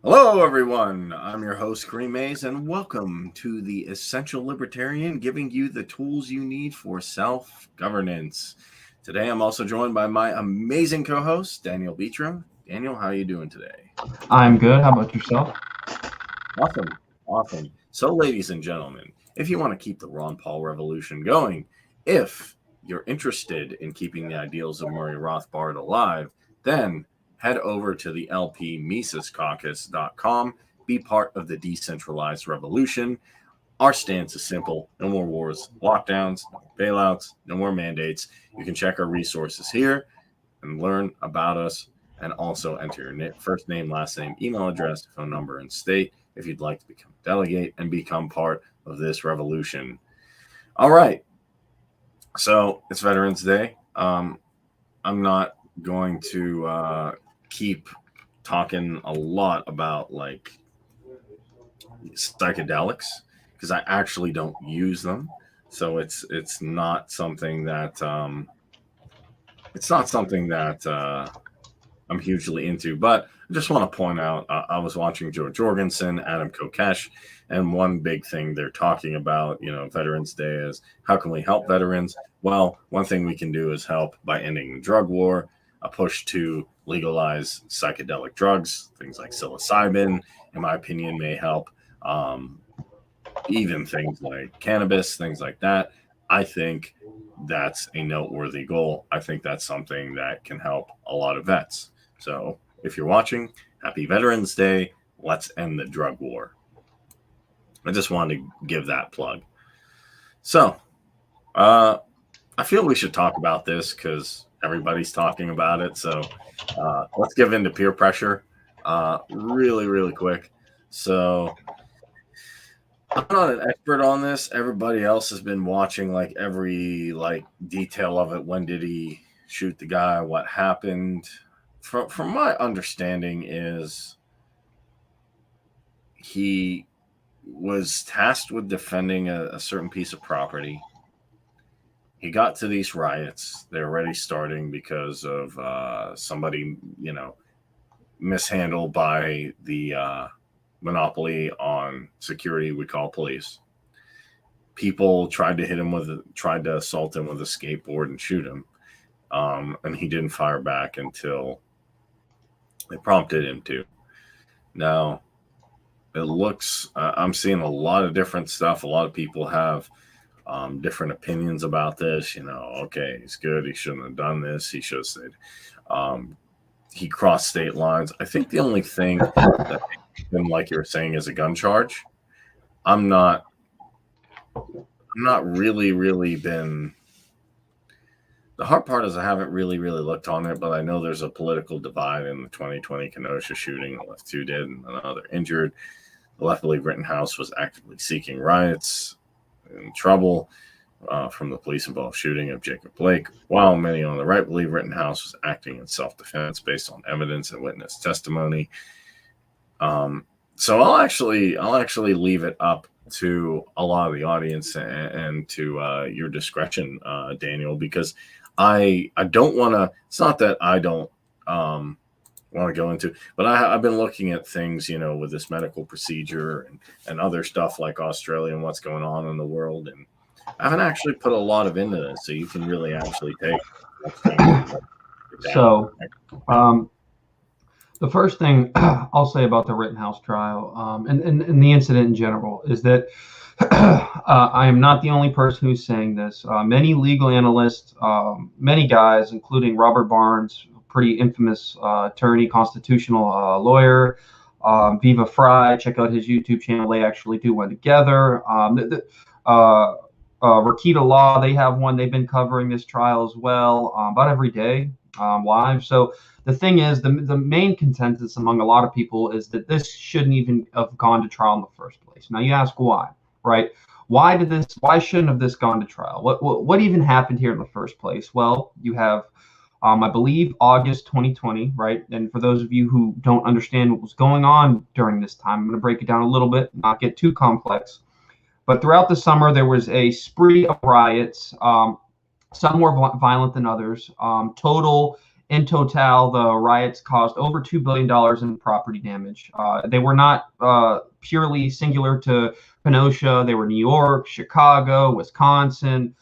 Hello, everyone. I'm your host, Kareem Mays, and welcome to the Essential Libertarian, giving you the tools you need for self-governance. Today, I'm also joined by my amazing co-host, Daniel Betro. Daniel, how are you doing today? I'm good. How about yourself? Awesome. So, ladies and gentlemen, if you want to keep the Ron Paul revolution going, if you're interested in keeping the ideals of Murray Rothbard alive, then head over to the lpmisescaucus.com. Be part of the decentralized revolution. Our stance is simple: no more wars, lockdowns, no more bailouts, no more mandates. You can check our resources here and learn about us, and also enter your first name, last name, email address, phone number, and state if you'd like to become a delegate and become part of this revolution. All right. So it's Veterans Day. I'm not going to keep talking a lot about like psychedelics because I actually don't use them. So it's not something that I'm hugely into. But I just want to point out, I was watching Joe Jorgensen, Adam Kokesh, and one big thing they're talking about, Veterans Day is how can we help veterans? Well, one thing we can do is help by ending the drug war, a push to legalize psychedelic drugs, things like psilocybin, in my opinion, may help. Um, Even things like cannabis, things like that. I think that's a noteworthy goal. I think that's something that can help a lot of vets. So if you're watching, happy Veterans Day. Let's end the drug war. I just wanted to give that plug. So uh, I feel we should talk about this because everybody's talking about it. So let's give in to peer pressure really, really quick. So I'm not an expert on this. Everybody else has been watching like every detail of it. When did he shoot the guy? What happened? From my understanding is he was tasked with defending a certain piece of property. He got to these riots. They're already starting because of somebody, mishandled by the monopoly on security we call police. People tried to assault him with a skateboard and shoot him, and he didn't fire back until they prompted him to. Now it looks, I'm seeing a lot of different stuff. A lot of people have different opinions about this. Okay, he's good. He shouldn't have done this. He should have said he crossed state lines. I think the only thing that, like you were saying, is a gun charge. I'm not really been. The hard part is I haven't really looked on it, but I know there's a political divide in the 2020 Kenosha shooting. The left 2 dead and another injured. The left believe Rittenhouse was actively seeking riots and trouble from the police-involved shooting of Jacob Blake, while many on the right believe Rittenhouse was acting in self-defense based on evidence and witness testimony. So I'll actually leave it up to a lot of the audience and to your discretion, Daniel, because I don't want to. It's not that I don't want to go into, but I've been looking at things, with this medical procedure and other stuff like Australia and what's going on in the world, and I haven't actually put a lot of into this, so you can really actually take. So, um, the first thing I'll say about the Rittenhouse trial and the incident in general is that I am not the only person who's saying this. Many legal analysts, many guys, including Robert Barnes, pretty infamous attorney, constitutional lawyer, Viva Fry, check out his YouTube channel. They actually do one together. Rakita Law, they have one. They've been covering this trial as well about every day live. So the thing is, the main consensus among a lot of people is that this shouldn't even have gone to trial in the first place. Now you ask why, right? Why shouldn't have this gone to trial? What even happened here in the first place? Well, you have, I believe, August 2020, right? And for those of you who don't understand what was going on during this time, I'm going to break it down a little bit, not get too complex. But throughout the summer, there was a spree of riots. Some more violent than others. Total in total, the riots caused over $2 billion in property damage. They were not purely singular to Kenosha. They were New York, Chicago, Wisconsin,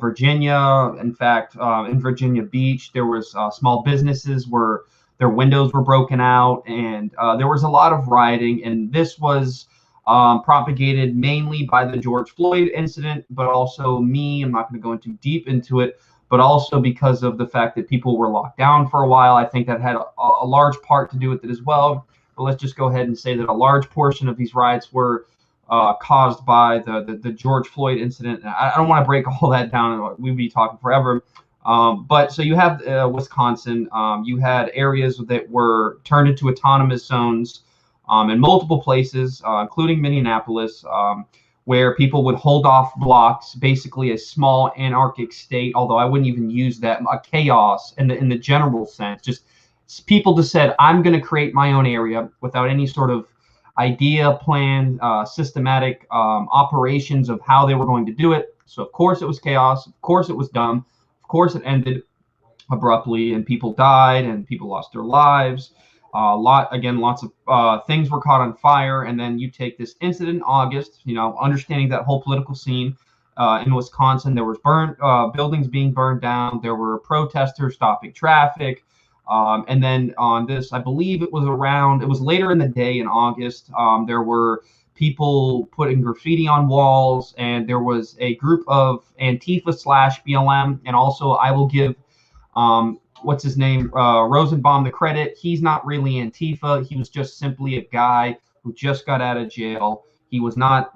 Virginia. In fact, in Virginia Beach, there was small businesses where their windows were broken out, and there was a lot of rioting. And this was propagated mainly by the George Floyd incident, but also I'm not going to go into deep into it, but also because of the fact that people were locked down for a while. I think that had a large part to do with it as well. But let's just go ahead and say that a large portion of these riots were caused by the George Floyd incident. I don't want to break all that down. We'd be talking forever. But so you have Wisconsin. You had areas that were turned into autonomous zones in multiple places, including Minneapolis, where people would hold off blocks, basically a small anarchic state, although I wouldn't even use that, a chaos in the general sense. Just people just said, I'm going to create my own area without any sort of idea, plan, systematic operations of how they were going to do it. So of course it was chaos. Of course it was dumb. Of course it ended abruptly, and people died and people lost their lives. Lots of things were caught on fire. And then you take this incident in August, understanding that whole political scene in Wisconsin, there was buildings being burned down. There were protesters stopping traffic. And then on this, I believe it was later in the day in August, there were people putting graffiti on walls, and there was a group of Antifa/BLM, and also I will give what's his name, Rosenbaum, the credit. He's not really Antifa. He was just simply a guy who just got out of jail. He was not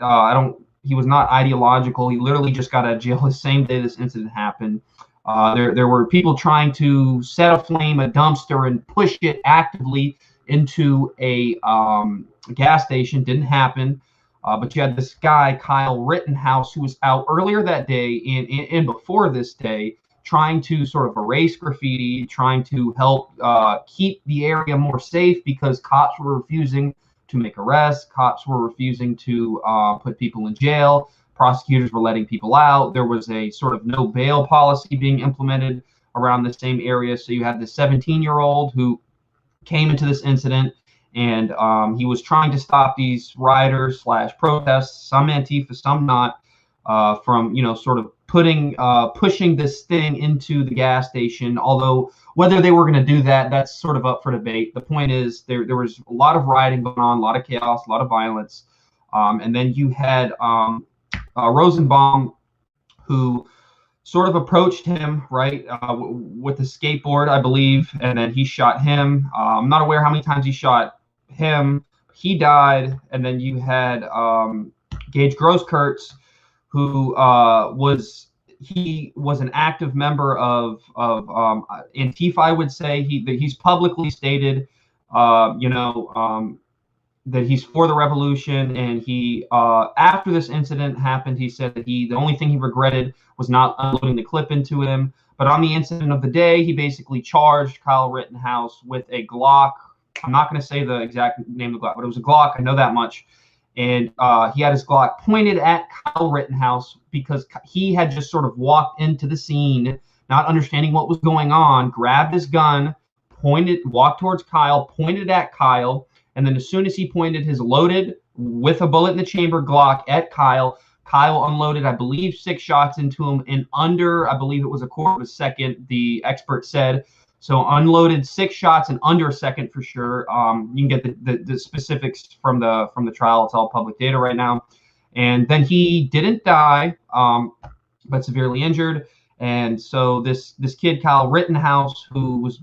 he was not ideological. He literally just got out of jail the same day this incident happened. There were people trying to set aflame a dumpster and push it actively into a gas station. Didn't happen. But you had this guy, Kyle Rittenhouse, who was out earlier that day and before this day, trying to sort of erase graffiti, trying to help keep the area more safe, because cops were refusing to make arrests. Cops were refusing to put people in jail. Prosecutors were letting people out. There was a sort of no bail policy being implemented around the same area. So you had this 17-year-old who came into this incident, and he was trying to stop these rioters/protests, some Antifa, some not, from sort of pushing this thing into the gas station. Although whether they were going to do that, that's sort of up for debate. The point is there was a lot of rioting going on, a lot of chaos, a lot of violence, and then you had Rosenbaum, who sort of approached him, right, with a skateboard, I believe, and then he shot him. I'm not aware how many times he shot him. He died, and then you had Gage Grosskreutz, who was an active member of Antifa, I would say. He's publicly stated, that he's for the revolution, and he after this incident happened, he said that the only thing he regretted was not unloading the clip into him. But on the incident of the day, he basically charged Kyle Rittenhouse with a Glock. I'm not going to say the exact name of the Glock, but it was a Glock. I know that much. And he had his Glock pointed at Kyle Rittenhouse because he had just sort of walked into the scene, not understanding what was going on, grabbed his gun, walked towards Kyle, pointed at Kyle. And then as soon as he pointed his loaded, with a bullet in the chamber, Glock at Kyle unloaded, I believe, 6 shots into him in under, I believe it was a quarter of a second, the expert said. So unloaded 6 shots in under a second for sure. You can get the specifics from the trial. It's all public data right now. And then he didn't die, but severely injured. And so this kid, Kyle Rittenhouse, who was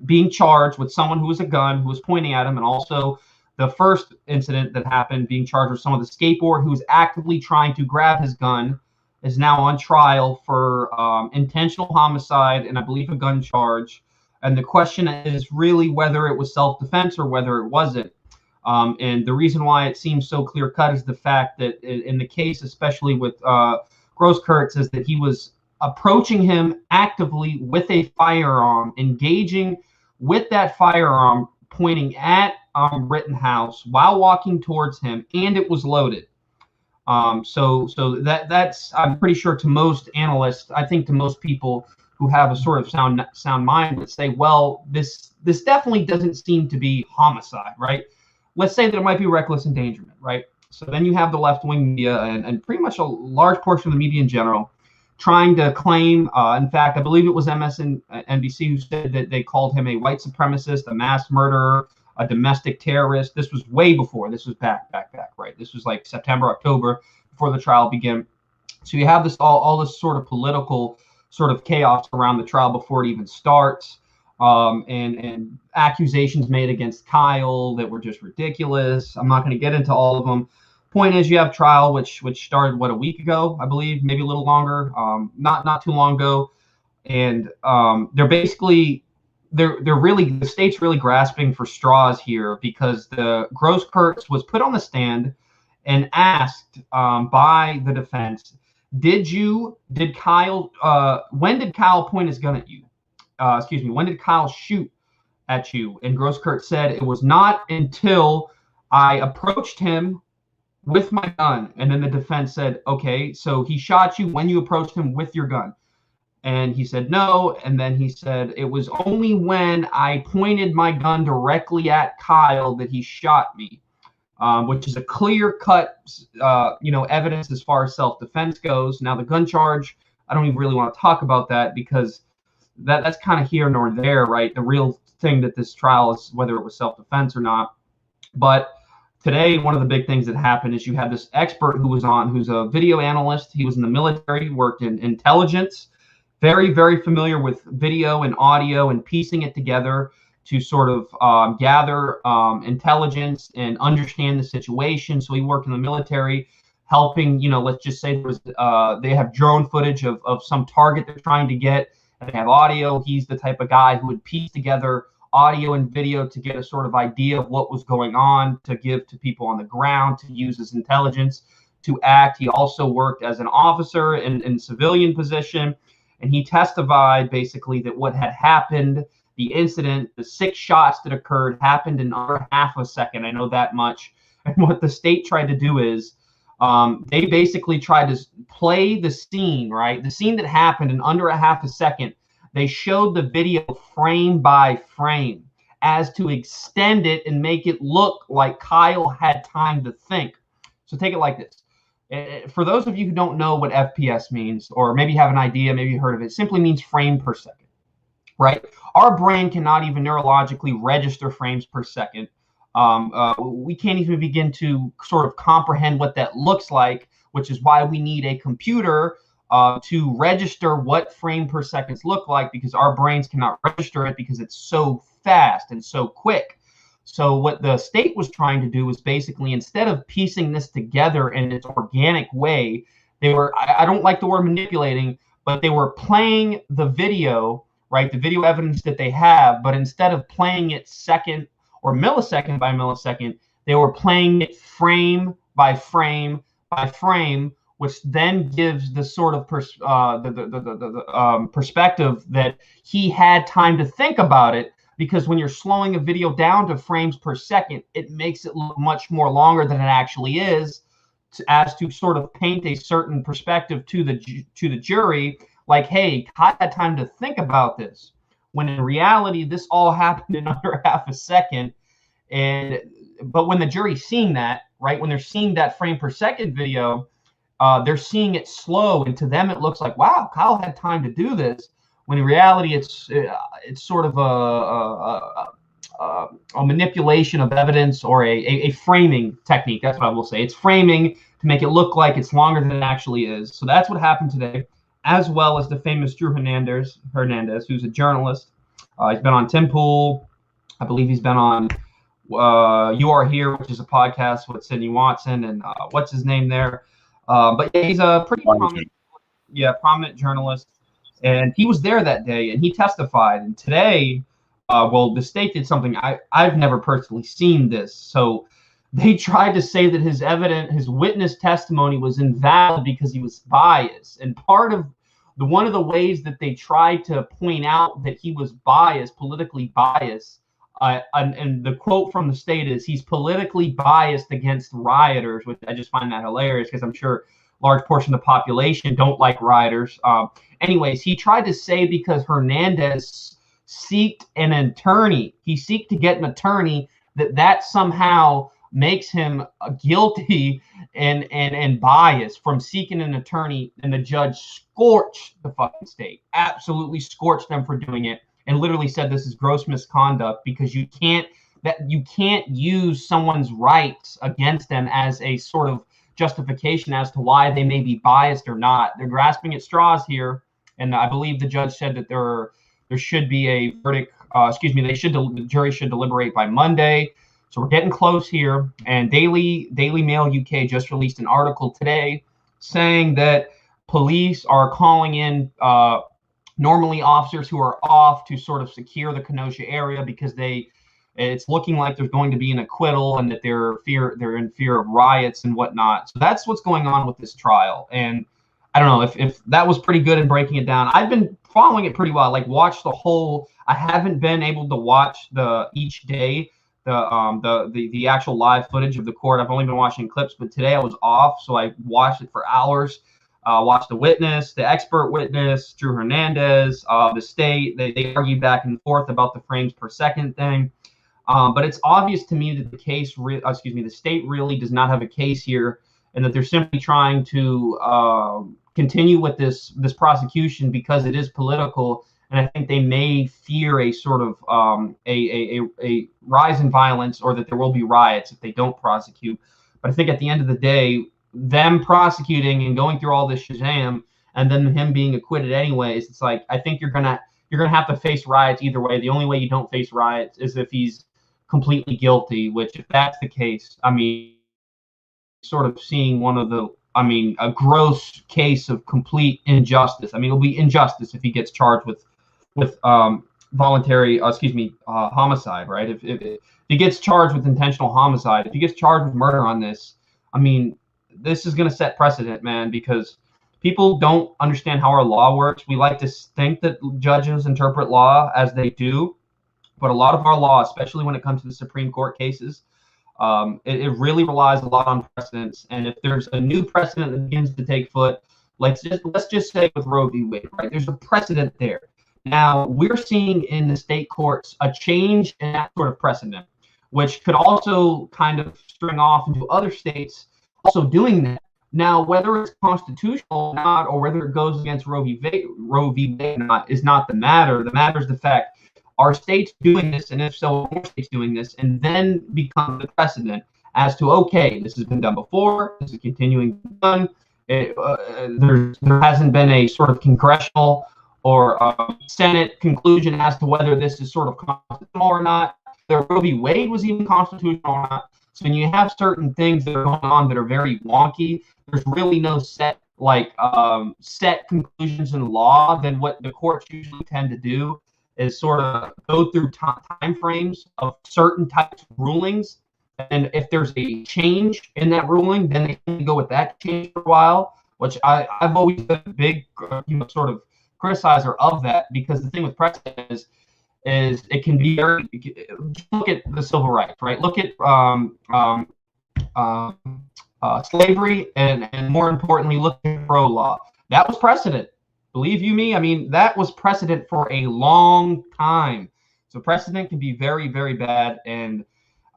being charged with someone who was a gun, who was pointing at him, and also the first incident that happened, being charged with someone with a skateboard who was actively trying to grab his gun, is now on trial for intentional homicide and I believe a gun charge. And the question is really whether it was self-defense or whether it wasn't. And the reason why it seems so clear-cut is the fact that in the case, especially with Grosskreutz, is that he was approaching him actively with a firearm, engaging with that firearm, pointing at Rittenhouse while walking towards him, and it was loaded. So that's, I'm pretty sure to most analysts, I think to most people who have a sort of sound mind would say, well, this definitely doesn't seem to be homicide, right? Let's say that it might be reckless endangerment, right? So then you have the left-wing media and pretty much a large portion of the media in general trying to claim, in fact, I believe it was MSNBC who said that they called him a white supremacist, a mass murderer, a domestic terrorist. This was way before. This was back, right? This was like September, October, before the trial began. So you have this all this sort of political sort of chaos around the trial before it even starts, and accusations made against Kyle that were just ridiculous. I'm not going to get into all of them. Point is, you have trial which started a week ago, I believe, maybe a little longer, not too long ago, and they're basically really, the state's really grasping for straws here, because the Gross-Kurtz was put on the stand and asked by the defense, when did Kyle point his gun at you? When did Kyle shoot at you? And Gross-Kurtz said, it was not until I approached him with my gun. And then the defense said, okay, so he shot you when you approached him with your gun. And he said no. And then he said, it was only when I pointed my gun directly at Kyle that he shot me, which is a clear-cut, evidence as far as self-defense goes. Now, the gun charge, I don't even really want to talk about that, because that's kind of here nor there, right? The real thing that this trial is whether it was self-defense or not. But today, one of the big things that happened is you had this expert who was on, who's a video analyst. He was in the military, worked in intelligence, very, very familiar with video and audio and piecing it together to sort of gather intelligence and understand the situation. So he worked in the military, helping, let's just say they have drone footage of some target they're trying to get, and they have audio. He's the type of guy who would piece together audio and video to get a sort of idea of what was going on, to give to people on the ground, to use as intelligence to act. He also worked as an officer in civilian position, and he testified basically that what had happened, the incident, the 6 shots that occurred, happened in under half a second. I know that much. And what the state tried to do is they basically tried to play the scene, right? The scene that happened in under a half a second. They showed the video frame by frame as to extend it and make it look like Kyle had time to think. So take it like this. For those of you who don't know what FPS means, or maybe have an idea, maybe you heard of it, it simply means frame per second, right? Our brain cannot even neurologically register frames per second. We can't even begin to sort of comprehend what that looks like, which is why we need a computer to register what frame per seconds look like, because our brains cannot register it because it's so fast and so quick. So what the state was trying to do was basically, instead of piecing this together in its organic way, they were, I don't like the word manipulating, but they were playing the video, right? The video evidence that they have, but instead of playing it second or millisecond by millisecond, they were playing it frame by frame by frame, which then gives the sort of perspective that he had time to think about it. Because when you're slowing a video down to frames per second, it makes it look much more longer than it actually is, as to sort of paint a certain perspective to the jury, like, hey, I had time to think about this. When in reality, this all happened in under half a second. But when the jury's seeing that, right, when they're seeing that frame per second video, they're seeing it slow, and to them it looks like, wow, Kyle had time to do this. When in reality, it's sort of a manipulation of evidence, or a framing technique. That's what I will say. It's framing to make it look like it's longer than it actually is. So that's what happened today, as well as the famous Drew Hernandez, who's a journalist. He's been on Tim Pool. I believe he's been on You Are Here, which is a podcast with Sidney Watson and what's his name there. But yeah, he's a pretty prominent journalist. And he was there that day, and he testified. And today, the state did something I've never personally seen this. So they tried to say that his witness testimony was invalid because he was biased. And part of one of the ways that they tried to point out that he was biased, politically biased, and the quote from the state is, he's politically biased against rioters, which I just find that hilarious, because I'm sure large portion of the population don't like rioters. Anyways, he tried to say because Hernandez seeked an attorney, he seeked to get an attorney, that somehow makes him guilty and biased from seeking an attorney, and the judge scorched the fucking state, absolutely scorched them for doing it, and literally said this is gross misconduct because you can't use someone's rights against them as a sort of justification as to why they may be biased or not. They're grasping at straws here, and I believe the judge said that there should be a verdict. The jury should deliberate by Monday. So we're getting close here. And Daily Mail UK just released an article today saying that police are calling in normally officers who are off to sort of secure the Kenosha area because it's looking like there's going to be an acquittal and that they're in fear of riots and whatnot. So that's what's going on with this trial. And I don't know if that was pretty good in breaking it down. I've been following it pretty well. Like watched the whole. I haven't been able to watch each day the actual live footage of the court. I've only been watching clips, but today I was off, so I watched it for hours. Watched the witness, the expert witness, Drew Hernandez, the state. They argued back and forth about the frames per second thing. But it's obvious to me that the state really does not have a case here, and that they're simply trying to continue with this prosecution because it is political. And I think they may fear a sort of a rise in violence, or that there will be riots if they don't prosecute. But I think at the end of the day, them prosecuting and going through all this shazam, and then him being acquitted anyways, it's like I think you're gonna have to face riots either way. The only way you don't face riots is if he's completely guilty. Which, if that's the case, I mean, sort of seeing a gross case of complete injustice. I mean, it'll be injustice if he gets charged with voluntary, homicide, right? If he gets charged with intentional homicide, if he gets charged with murder on this, I mean, this is going to set precedent, man, because people don't understand how our law works. We like to think that judges interpret law as they do, but a lot of our law, especially when it comes to the Supreme Court cases, it really relies a lot on precedents. And if there's a new precedent that begins to take foot, let's just say with Roe v. Wade, right? There's a precedent there. Now we're seeing in the state courts a change in that sort of precedent, which could also kind of string off into other states also doing that. Now, whether it's constitutional or not, or whether it goes against Roe v. Wade or not, is not the matter. The matter is the fact: are states doing this, and if so, are states doing this, and then become the precedent as to, okay, this has been done before, this is continuing to be done. There hasn't been a sort of congressional or Senate conclusion as to whether this is sort of constitutional or not. The Roe v. Wade was even constitutional or not. So when you have certain things that are going on that are very wonky, there's really no set conclusions in law. Then what the courts usually tend to do is sort of go through time frames of certain types of rulings. And if there's a change in that ruling, then they can go with that change for a while, which I've always been a big sort of criticizer of that, because the thing with precedent is it can be very. Look at the civil rights, right? Look at slavery, and more importantly, look at pro law. That was precedent. Believe you me, I mean, that was precedent for a long time. So precedent can be very, very bad, and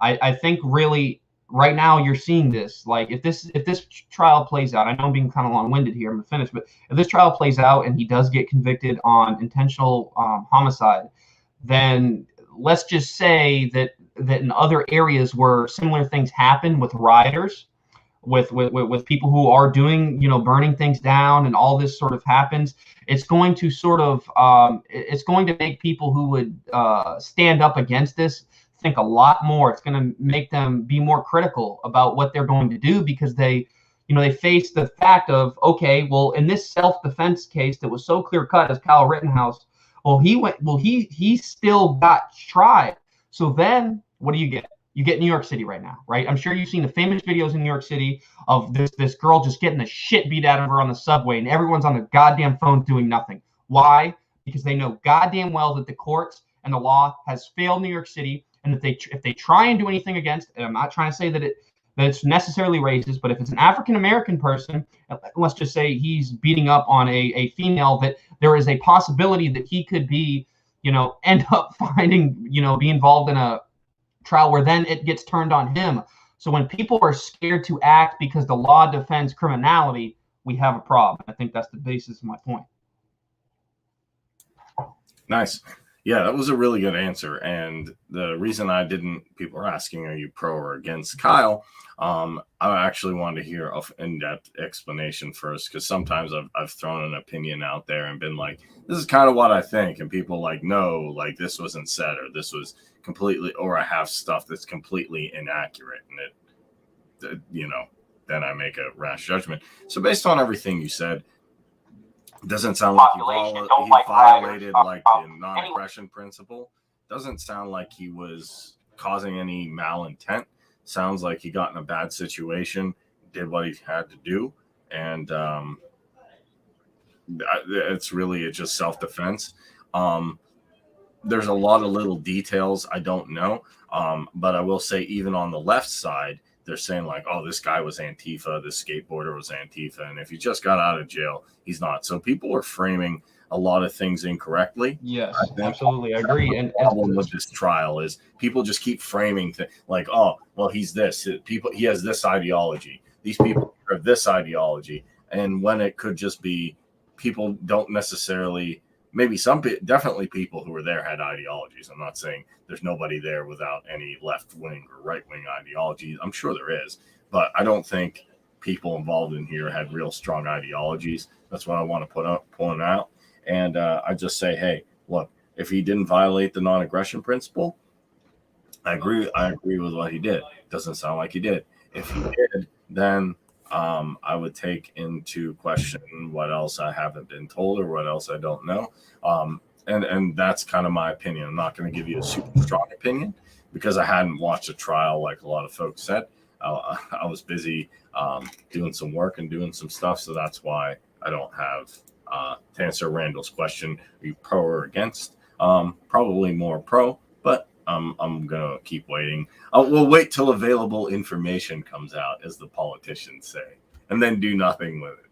I think really right now you're seeing this. Like if this trial plays out, I know I'm being kind of long-winded here, I'm gonna finish, but if this trial plays out and he does get convicted on intentional homicide, then let's just say that in other areas where similar things happen with rioters, with people who are doing, burning things down, and all this sort of happens, it's going to sort of it's going to make people who would stand up against this think a lot more. It's going to make them be more critical about what they're going to do, because they face the fact of, okay, well, in this self-defense case that was so clear cut as Kyle Rittenhouse, he still got tried. So then what do you get? You get New York City right now, right? I'm sure you've seen the famous videos in New York City of this girl just getting the shit beat out of her on the subway, and everyone's on their goddamn phones doing nothing. Why? Because they know goddamn well that the courts and the law has failed New York City, and if they try and do anything against it, I'm not trying to say that that's necessarily racist, but if it's an African American person, let's just say he's beating up on a female, that there is a possibility that he could be, end up finding, be involved in a trial where then it gets turned on him. So when people are scared to act because the law defends criminality, we have a problem. I think that's the basis of my point. Nice. Yeah, that was a really good answer. And the reason people are asking, are you pro or against Kyle? I actually wanted to hear an in-depth explanation first, because sometimes I've thrown an opinion out there and been like, this is kind of what I think. And people like, no, like this wasn't said, or this was completely, or I have stuff that's completely inaccurate. And then I make a rash judgment. So based on everything you said, it doesn't sound like he violated like the non-aggression principle. Doesn't sound like he was causing any malintent. Sounds like he got in a bad situation, did what he had to do, and it's really just self-defense. There's a lot of little details I don't know, but I will say even on the left side, they're saying like, oh, this guy was Antifa, this skateboarder was Antifa, and if he just got out of jail, he's not. So people are framing a lot of things incorrectly. Yes, absolutely, I agree. And the problem with this trial is people just keep framing things like, oh, well, he's this. He has this ideology. These people have this ideology, and when it could just be people don't necessarily. Maybe definitely people who were there had ideologies. I'm not saying there's nobody there without any left-wing or right-wing ideologies. I'm sure there is, but I don't think people involved in here had real strong ideologies. That's what I want to point out. And I just say, hey, look, if he didn't violate the non-aggression principle, I agree with what he did. Doesn't sound like he did. If he did, then I would take into question what else I haven't been told or what else I don't know. And that's kind of my opinion. I'm not going to give you a super strong opinion because I hadn't watched a trial like a lot of folks said. I was busy doing some work and doing some stuff. So that's why I don't have, to answer Randall's question, are you pro or against? Probably more pro, but I'm going to keep waiting. We'll wait till available information comes out, as the politicians say, and then do nothing with it.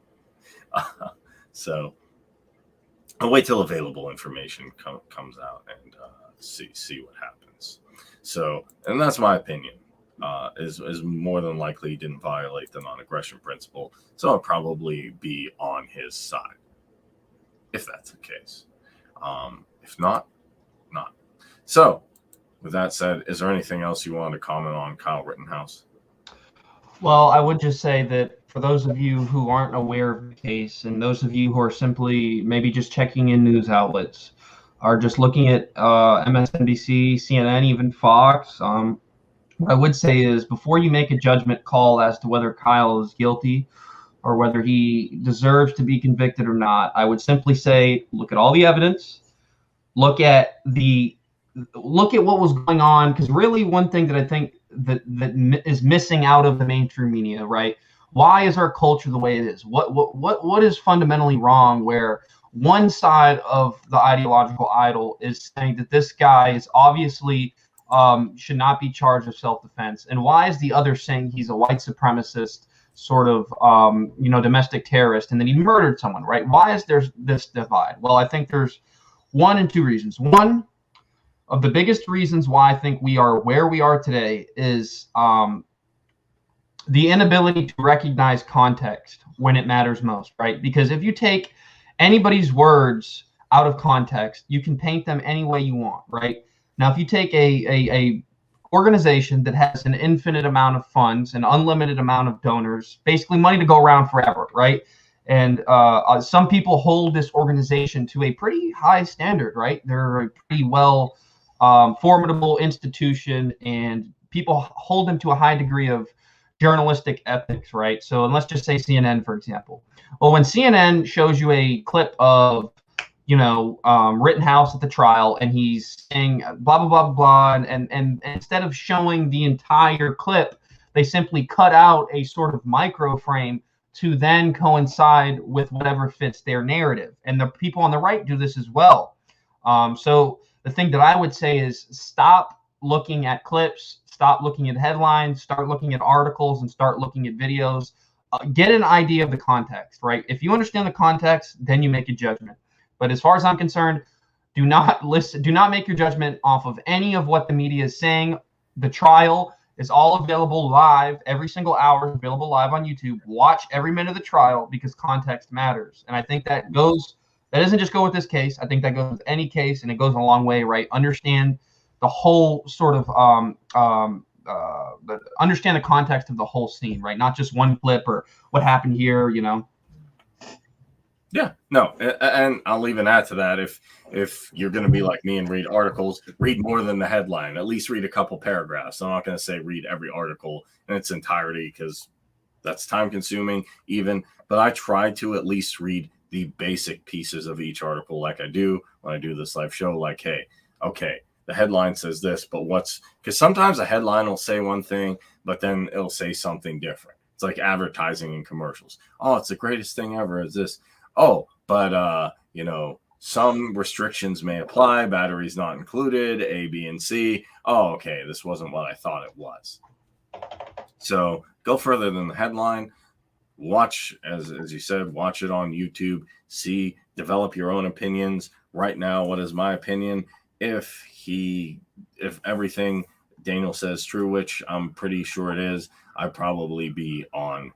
So I'll wait till available information comes out and see what happens. So, and that's my opinion. Is more than likely he didn't violate the non-aggression principle. So I'll probably be on his side, if that's the case. If not, not. So, with that said, is there anything else you want to comment on Kyle Rittenhouse? Well, I would just say that for those of you who aren't aware of the case, and those of you who are simply maybe just checking in news outlets, are just looking at MSNBC, CNN, even Fox, what I would say is before you make a judgment call as to whether Kyle is guilty or whether he deserves to be convicted or not, I would simply say look at all the evidence, look at what was going on, because really one thing that I think that is missing out of the mainstream media, right? Why is our culture the way it is? What is fundamentally wrong where one side of the ideological idol is saying that this guy is obviously should not be charged with self-defense, and why is the other saying he's a white supremacist sort of domestic terrorist and then he murdered someone, right? Why is there this divide? Well, I think there's one and two reasons. One of the biggest reasons why I think we are where we are today is the inability to recognize context when it matters most, right? Because if you take anybody's words out of context, you can paint them any way you want, right? Now, if you take a organization that has an infinite amount of funds, an unlimited amount of donors, basically money to go around forever, right? And some people hold this organization to a pretty high standard, right? They're a pretty well formidable institution, and people hold them to a high degree of journalistic ethics, right? So, and let's just say CNN, for example. Well, when CNN shows you a clip of Rittenhouse at the trial, and he's saying blah, blah, blah, blah, and instead of showing the entire clip, they simply cut out a sort of micro frame to then coincide with whatever fits their narrative. And the people on the right do this as well. So the thing that I would say is stop looking at clips, stop looking at headlines, start looking at articles, and start looking at videos. Get an idea of the context, right? If you understand the context, then you make a judgment. But as far as I'm concerned, do not make your judgment off of any of what the media is saying. The trial is all available live. Every single hour is available live on YouTube. Watch every minute of the trial because context matters. And I think that doesn't just go with this case. I think that goes with any case, and it goes a long way, right? Understand the whole sort of understand the context of the whole scene, right? Not just one clip or what happened here, Yeah, no, and I'll even add to that, if you're going to be like me and read articles, read more than the headline. At least read a couple paragraphs. I'm not going to say read every article in its entirety because that's time consuming even, but I try to at least read the basic pieces of each article like I do when I do this live show. Like, hey, okay, the headline says this, but because sometimes a headline will say one thing, but then it'll say something different. It's like advertising and commercials. Oh, it's the greatest thing ever. Is this? Oh, but some restrictions may apply. Batteries not included. A, B, and C. Oh, okay, this wasn't what I thought it was. So go further than the headline. Watch, as you said, watch it on YouTube. See, develop your own opinions. Right now, what is my opinion? If everything Daniel says true, which I'm pretty sure it is, I'd probably be on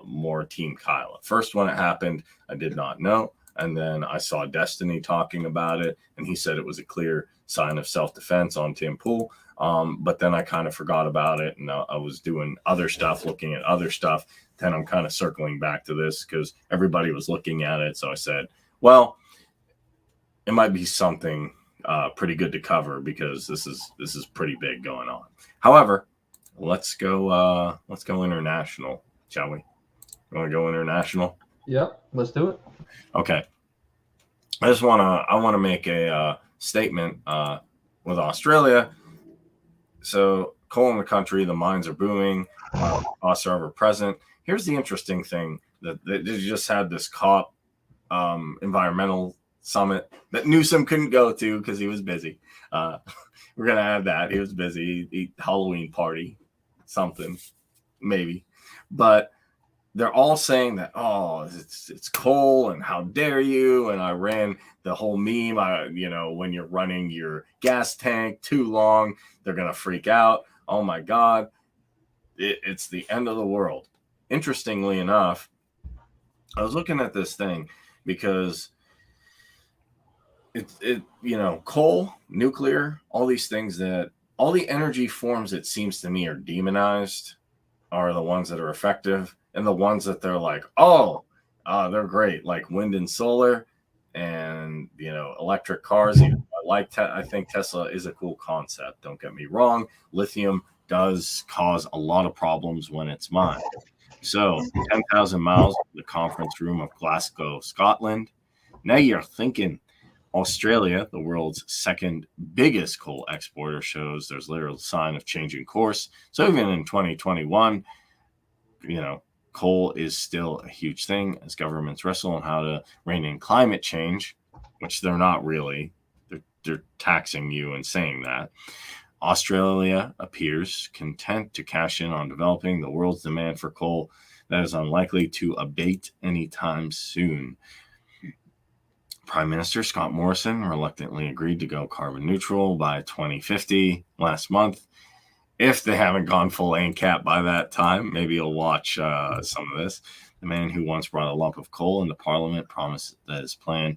more Team Kyle. At first, when it happened, I did not know. And then I saw Destiny talking about it, and he said it was a clear sign of self-defense on Tim Pool. But then I kind of forgot about it, and I was doing other stuff, looking at other stuff. Then I'm kind of circling back to this because everybody was looking at it. So I said, well, it might be something pretty good to cover because this is pretty big going on. However, let's go international, shall we? You want to go international? Yep, let's do it. Okay. I want to make a statement with Australia. So coal in the country, the mines are booming, costs are ever present. Here's the interesting thing that they just had this COP environmental summit that Newsom couldn't go to because he was busy. We're gonna add that he was busy, Halloween party, something maybe, but they're all saying that, oh, it's coal and how dare you. And I ran the whole meme, when you're running your gas tank too long, they're going to freak out. Oh, my God. It's the end of the world. Interestingly enough, I was looking at this thing because coal, nuclear, all these things all the energy forms, it seems to me, are demonized are the ones that are effective. And the ones that they're like, they're great, like wind and solar and, electric cars. I think Tesla is a cool concept. Don't get me wrong. Lithium does cause a lot of problems when it's mined. So 10,000 miles from the conference room of Glasgow, Scotland. Now you're thinking Australia, the world's second biggest coal exporter, shows there's little sign of changing course. So even in 2021, coal is still a huge thing as governments wrestle on how to rein in climate change, which they're not really. They're taxing you and saying that. Australia appears content to cash in on developing the world's demand for coal that is unlikely to abate anytime soon. Prime Minister Scott Morrison reluctantly agreed to go carbon neutral by 2050 last month. If they haven't gone full ANCAP by that time, maybe you'll watch some of this. The man who once brought a lump of coal into Parliament promised that his plan,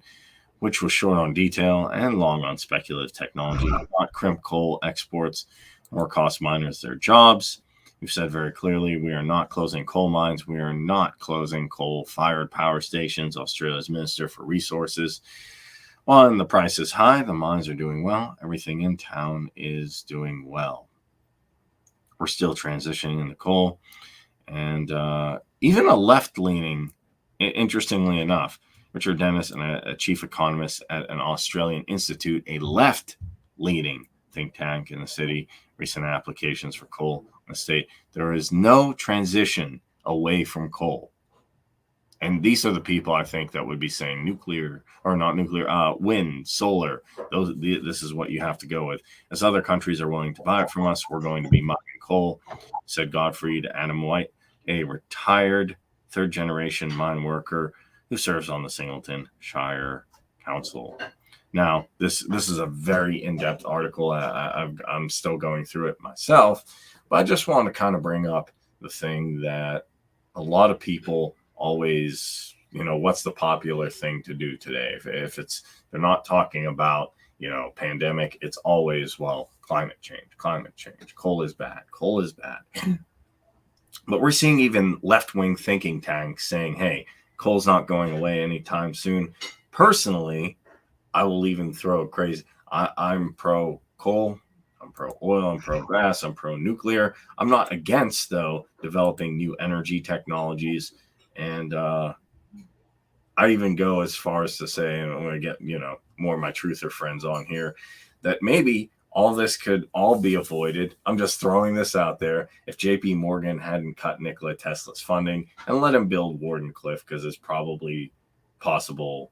which was short on detail and long on speculative technology, would not crimp coal exports or cost miners their jobs. We've said very clearly we are not closing coal mines. We are not closing coal-fired power stations. Australia's Minister for Resources. While the price is high, the mines are doing well. Everything in town is doing well. We're still transitioning into coal. And even a left-leaning, interestingly enough, Richard Dennis, and a chief economist at an Australian institute, a left-leaning think tank in the city, recent applications for coal in the state. There is no transition away from coal. And these are the people I think that would be saying nuclear or not nuclear, wind, solar. This is what you have to go with. As other countries are willing to buy it from us, we're going to be mining coal, said Godfried Adam White, a retired third-generation mine worker who serves on the Singleton Shire Council. Now, this is a very in-depth article. I'm still going through it myself, but I just want to kind of bring up the thing that a lot of people always, what's the popular thing to do today? If it's, they're not talking about, pandemic, it's always, well, climate change, coal is bad. But we're seeing even left-wing thinking tanks saying, hey, coal's not going away anytime soon. Personally, I will even throw crazy. I'm pro coal, I'm pro oil, I'm pro gas, I'm pro nuclear. I'm not against, though, developing new energy technologies. And I even go as far as to say, and I'm going to get, more of my truther friends on here, that maybe all this could all be avoided. I'm just throwing this out there. If JP Morgan hadn't cut Nikola Tesla's funding and let him build Wardenclyffe, because it's probably possible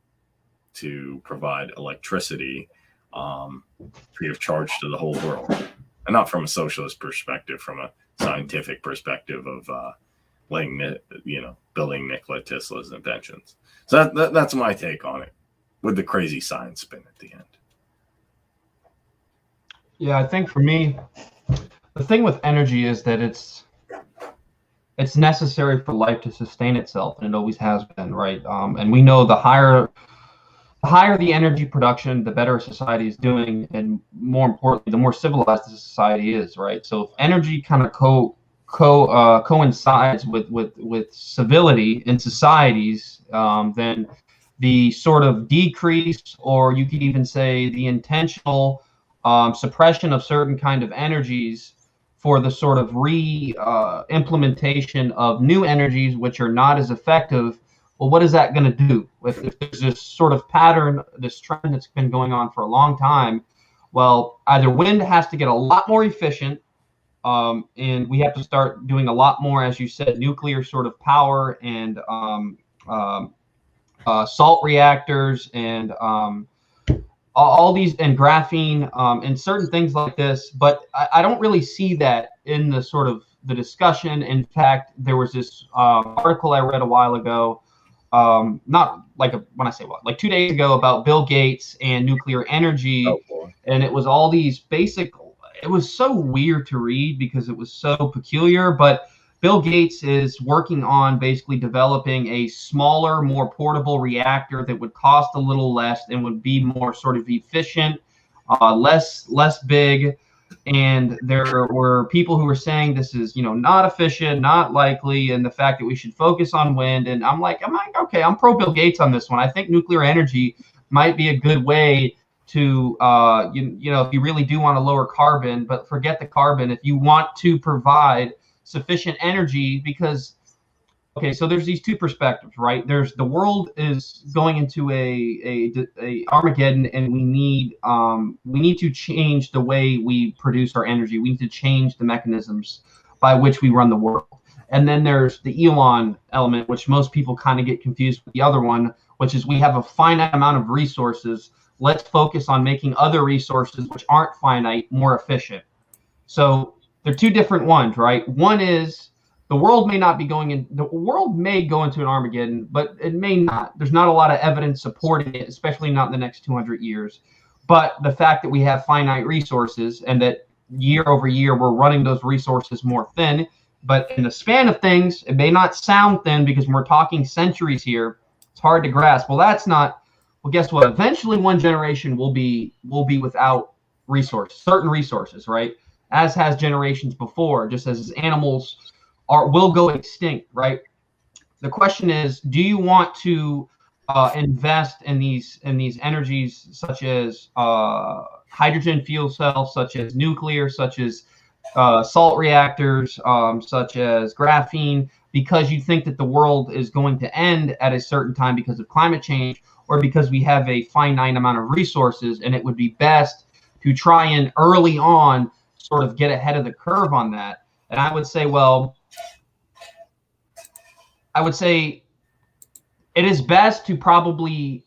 to provide electricity free of charge to the whole world. And not from a socialist perspective, from a scientific perspective of building Nikola Tesla's inventions. So that's my take on it, with the crazy science spin at the end. Yeah, I think for me, the thing with energy is that it's necessary for life to sustain itself, and it always has been, right? And we know the higher the energy production, the better society is doing, and more importantly, the more civilized the society is, right? So if energy kind of coincides with civility in societies, then the sort of decrease, or you could even say the intentional suppression of certain kind of energies for the sort of implementation of new energies which are not as effective. Well, what is that going to do? If there's this sort of pattern, this trend that's been going on for a long time, well, either wind has to get a lot more efficient, and we have to start doing a lot more, as you said, nuclear sort of power and salt reactors and all these, and graphene and certain things like this. But I don't really see that in the sort of the discussion. In fact, there was this article I read a while ago, not like when I say what, like 2 days ago, about Bill Gates and nuclear energy. And it was all these basic, it was so weird to read because it was so peculiar, but Bill Gates is working on basically developing a smaller, more portable reactor that would cost a little less and would be more sort of efficient, less big. And there were people who were saying this is, not efficient, not likely, and the fact that we should focus on wind. And I'm like, okay, I'm pro Bill Gates on this one. I think nuclear energy might be a good way to, if you really do want to lower carbon, but forget the carbon. If you want to provide sufficient energy, because okay, so there's these two perspectives, right? There's the world is going into a Armageddon, and we need to change the way we produce our energy. We need to change the mechanisms by which we run the world. And then there's the Elon element, which most people kind of get confused with the other one, which is we have a finite amount of resources. Let's focus on making other resources which aren't finite more efficient. So they're two different ones, right? One is the world may not be going in, the world may go into an Armageddon, but it may not. There's not a lot of evidence supporting it, especially not in the next 200 years. But the fact that we have finite resources and that year over year we're running those resources more thin, but in the span of things, it may not sound thin because we're talking centuries here. It's hard to grasp. Well, that's not, well, guess what? Eventually one generation will be without certain resources, right? As has generations before, just as animals will go extinct, right? The question is, do you want to invest in these energies such as hydrogen fuel cells, such as nuclear, such as salt reactors, such as graphene, because you think that the world is going to end at a certain time because of climate change, or because we have a finite amount of resources, and it would be best to try and early on sort of get ahead of the curve on that? And I would say, well, it is best to probably,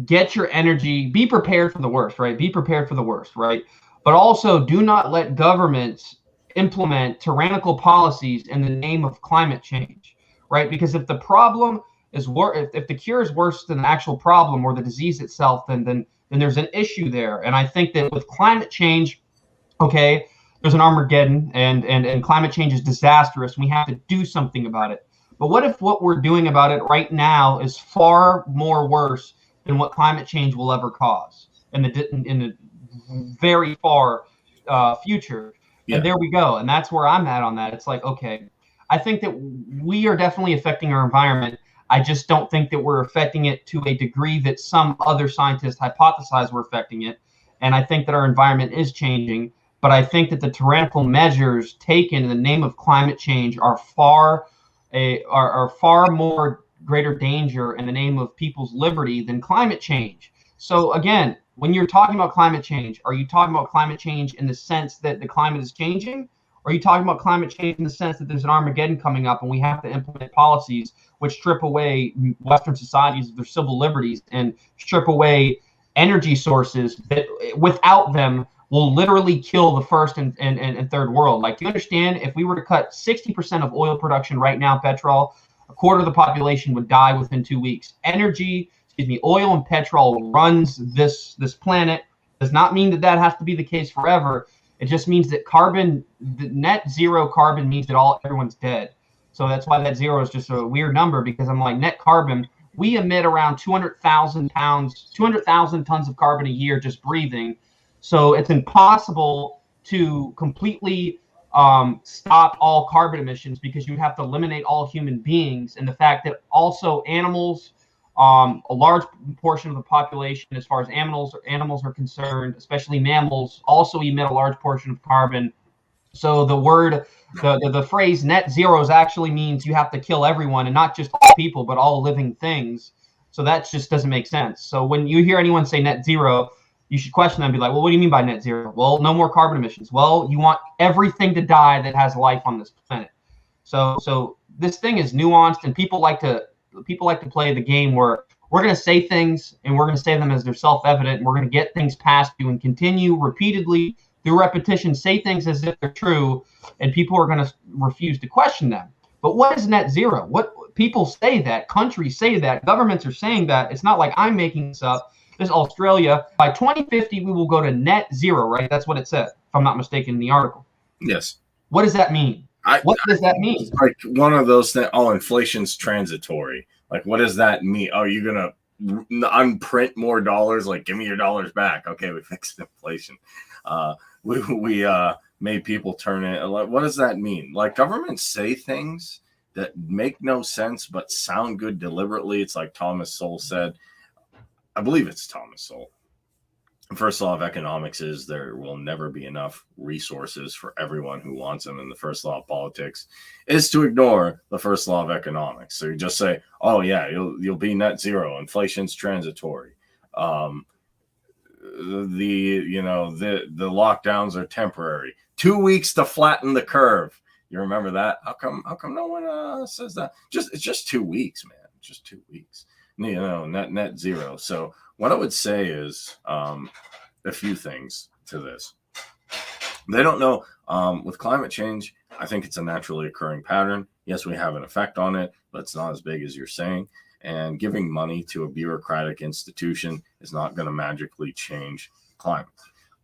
get your energy, be prepared for the worst, right? Be prepared for the worst, right? But also do not let governments implement tyrannical policies in the name of climate change, right? Because if the problem is if the cure is worse than the actual problem or the disease itself, then there's an issue there. And I think that with climate change, okay, there's an Armageddon, and climate change is disastrous. We have to do something about it. But what if what we're doing about it right now is far more worse than what climate change will ever cause in the very far future? Yeah. And there we go. And that's where I'm at on that. It's like, okay, I think that we are definitely affecting our environment. I just don't think that we're affecting it to a degree that some other scientists hypothesize we're affecting it. And I think that our environment is changing. But I think that the tyrannical measures taken in the name of climate change are far more greater danger in the name of people's liberty than climate change. So again, when you're talking about climate change, are you talking about climate change in the sense that the climate is changing? Or are you talking about climate change in the sense that there's an Armageddon coming up and we have to implement policies which strip away Western societies of their civil liberties and strip away energy sources that without them will literally kill the first and third world? Like, do you understand? If we were to cut 60% of oil production right now, petrol, a quarter of the population would die within 2 weeks. Oil and petrol runs this planet. Does not mean that that has to be the case forever. It just means that the net zero carbon means that everyone's dead. So that's why that zero is just a weird number, because I'm like, net carbon, we emit around 200,000 tons of carbon a year just breathing. So it's impossible to completely stop all carbon emissions, because you have to eliminate all human beings. And the fact that also animals, a large portion of the population, as far as animals are concerned, especially mammals, also emit a large portion of carbon. So the phrase net zeros actually means you have to kill everyone, and not just all people, but all living things. So that just doesn't make sense. So when you hear anyone say net zero, you should question them and be like, well, what do you mean by net zero? Well, no more carbon emissions. Well, you want everything to die that has life on this planet. So this thing is nuanced, and people like to play the game where we're going to say things and we're going to say them as they're self-evident, and we're going to get things past you and continue repeatedly through repetition, say things as if they're true, and people are going to refuse to question them. But what is net zero? What people say that, countries say that, governments are saying that. It's not like I'm making this up. This is Australia. By 2050, we will go to net zero, right? That's what it said, if I'm not mistaken, in the article. Yes. What does that mean? What does that mean? It's like one of those things. Oh, inflation's transitory. Like, what does that mean? Oh, you're going to unprint more dollars? Like, give me your dollars back. Okay, we fixed inflation. We made people turn in. Like, what does that mean? Like, governments say things that make no sense but sound good deliberately. It's like Thomas Sowell said. I believe it's Thomas Sowell. The first law of economics is there will never be enough resources for everyone who wants them. And the first law of politics is to ignore the first law of economics. So you just say, oh, yeah, you'll be net zero. Inflation's transitory. The lockdowns are temporary. 2 weeks to flatten the curve. You remember that? How come no one says that? It's just 2 weeks, man. Just 2 weeks. Net zero. So what I would say is a few things to this. They don't know. With climate change, I think it's a naturally occurring pattern. Yes, we have an effect on it, but it's not as big as you're saying. And giving money to a bureaucratic institution is not going to magically change climate.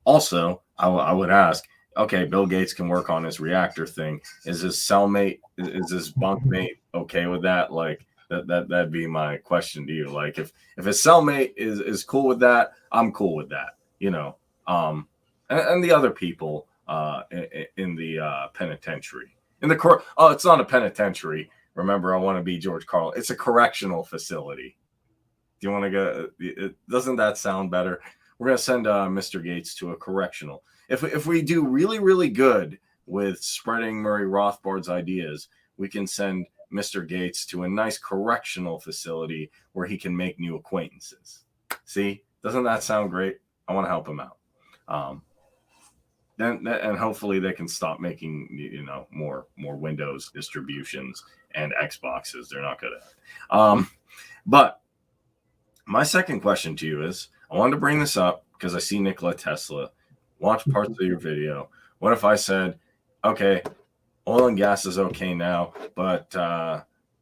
Also, I would ask, okay, Bill Gates can work on his reactor thing. Is his cellmate, is his bunkmate okay with that? Like, that'd be my question to you. Like, if his cellmate is cool with that, I'm cool with that, and the other people in the penitentiary, it's not a penitentiary. Remember, I want to be George Carlin. It's a correctional facility. Do you want to go? Doesn't that sound better? We're going to send Mr. Gates to a correctional. If we do really, really good with spreading Murray Rothbard's ideas, we can send Mr. Gates to a nice correctional facility where he can make new acquaintances. See, doesn't that sound great? I want to help him out. then and hopefully they can stop making more Windows distributions and Xboxes. They're not good at it. But my second question to you is, I wanted to bring this up because I see Nikola Tesla, watch parts of your video. What if I said, okay, oil and gas is okay now, but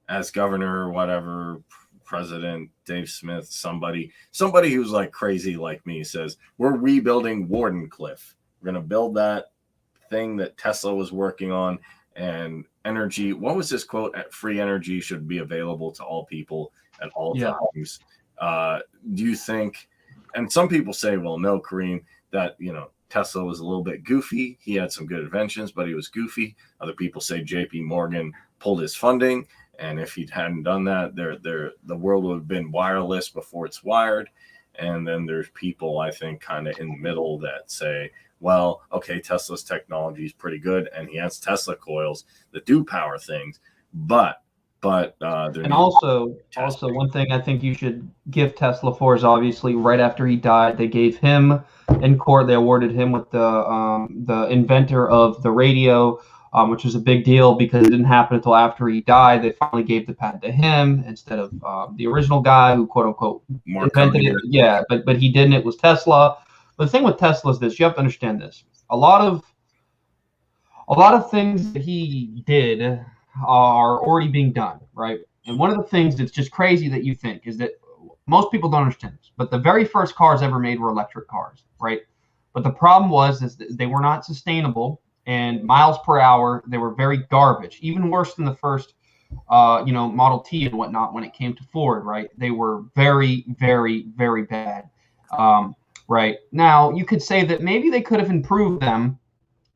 as governor or whatever, President Dave Smith, somebody who's like crazy like me says, we're rebuilding Wardenclyffe. We're going to build that thing that Tesla was working on, and energy. What was this quote? Free energy should be available to all people at all times. Do you think, and some people say, well, no, Kareem, that, Tesla was a little bit goofy. He had some good inventions, but he was goofy. Other people say JP Morgan pulled his funding. And if he hadn't done that, the world would have been wireless before it's wired. And then there's people, I think, kind of in the middle that say, well, okay, Tesla's technology is pretty good, and he has Tesla coils that do power things, but and also one thing I think you should give Tesla for is, obviously, right after he died, they gave him in court, they awarded him with the inventor of the radio, which was a big deal because it didn't happen until after he died. They finally gave the patent to him instead of the original guy who, quote unquote, invented it. Yeah, but he didn't. It was Tesla. But the thing with Tesla is this: you have to understand this. A lot of things that he did are already being done, right? And one of the things that's just crazy that you think is that most people don't understand this, but the very first cars ever made were electric cars, right? But the problem was that they were not sustainable, and miles per hour, they were very garbage, even worse than the first, Model T and whatnot when it came to Ford, right? They were very, very, very bad. Right now, you could say that maybe they could have improved them.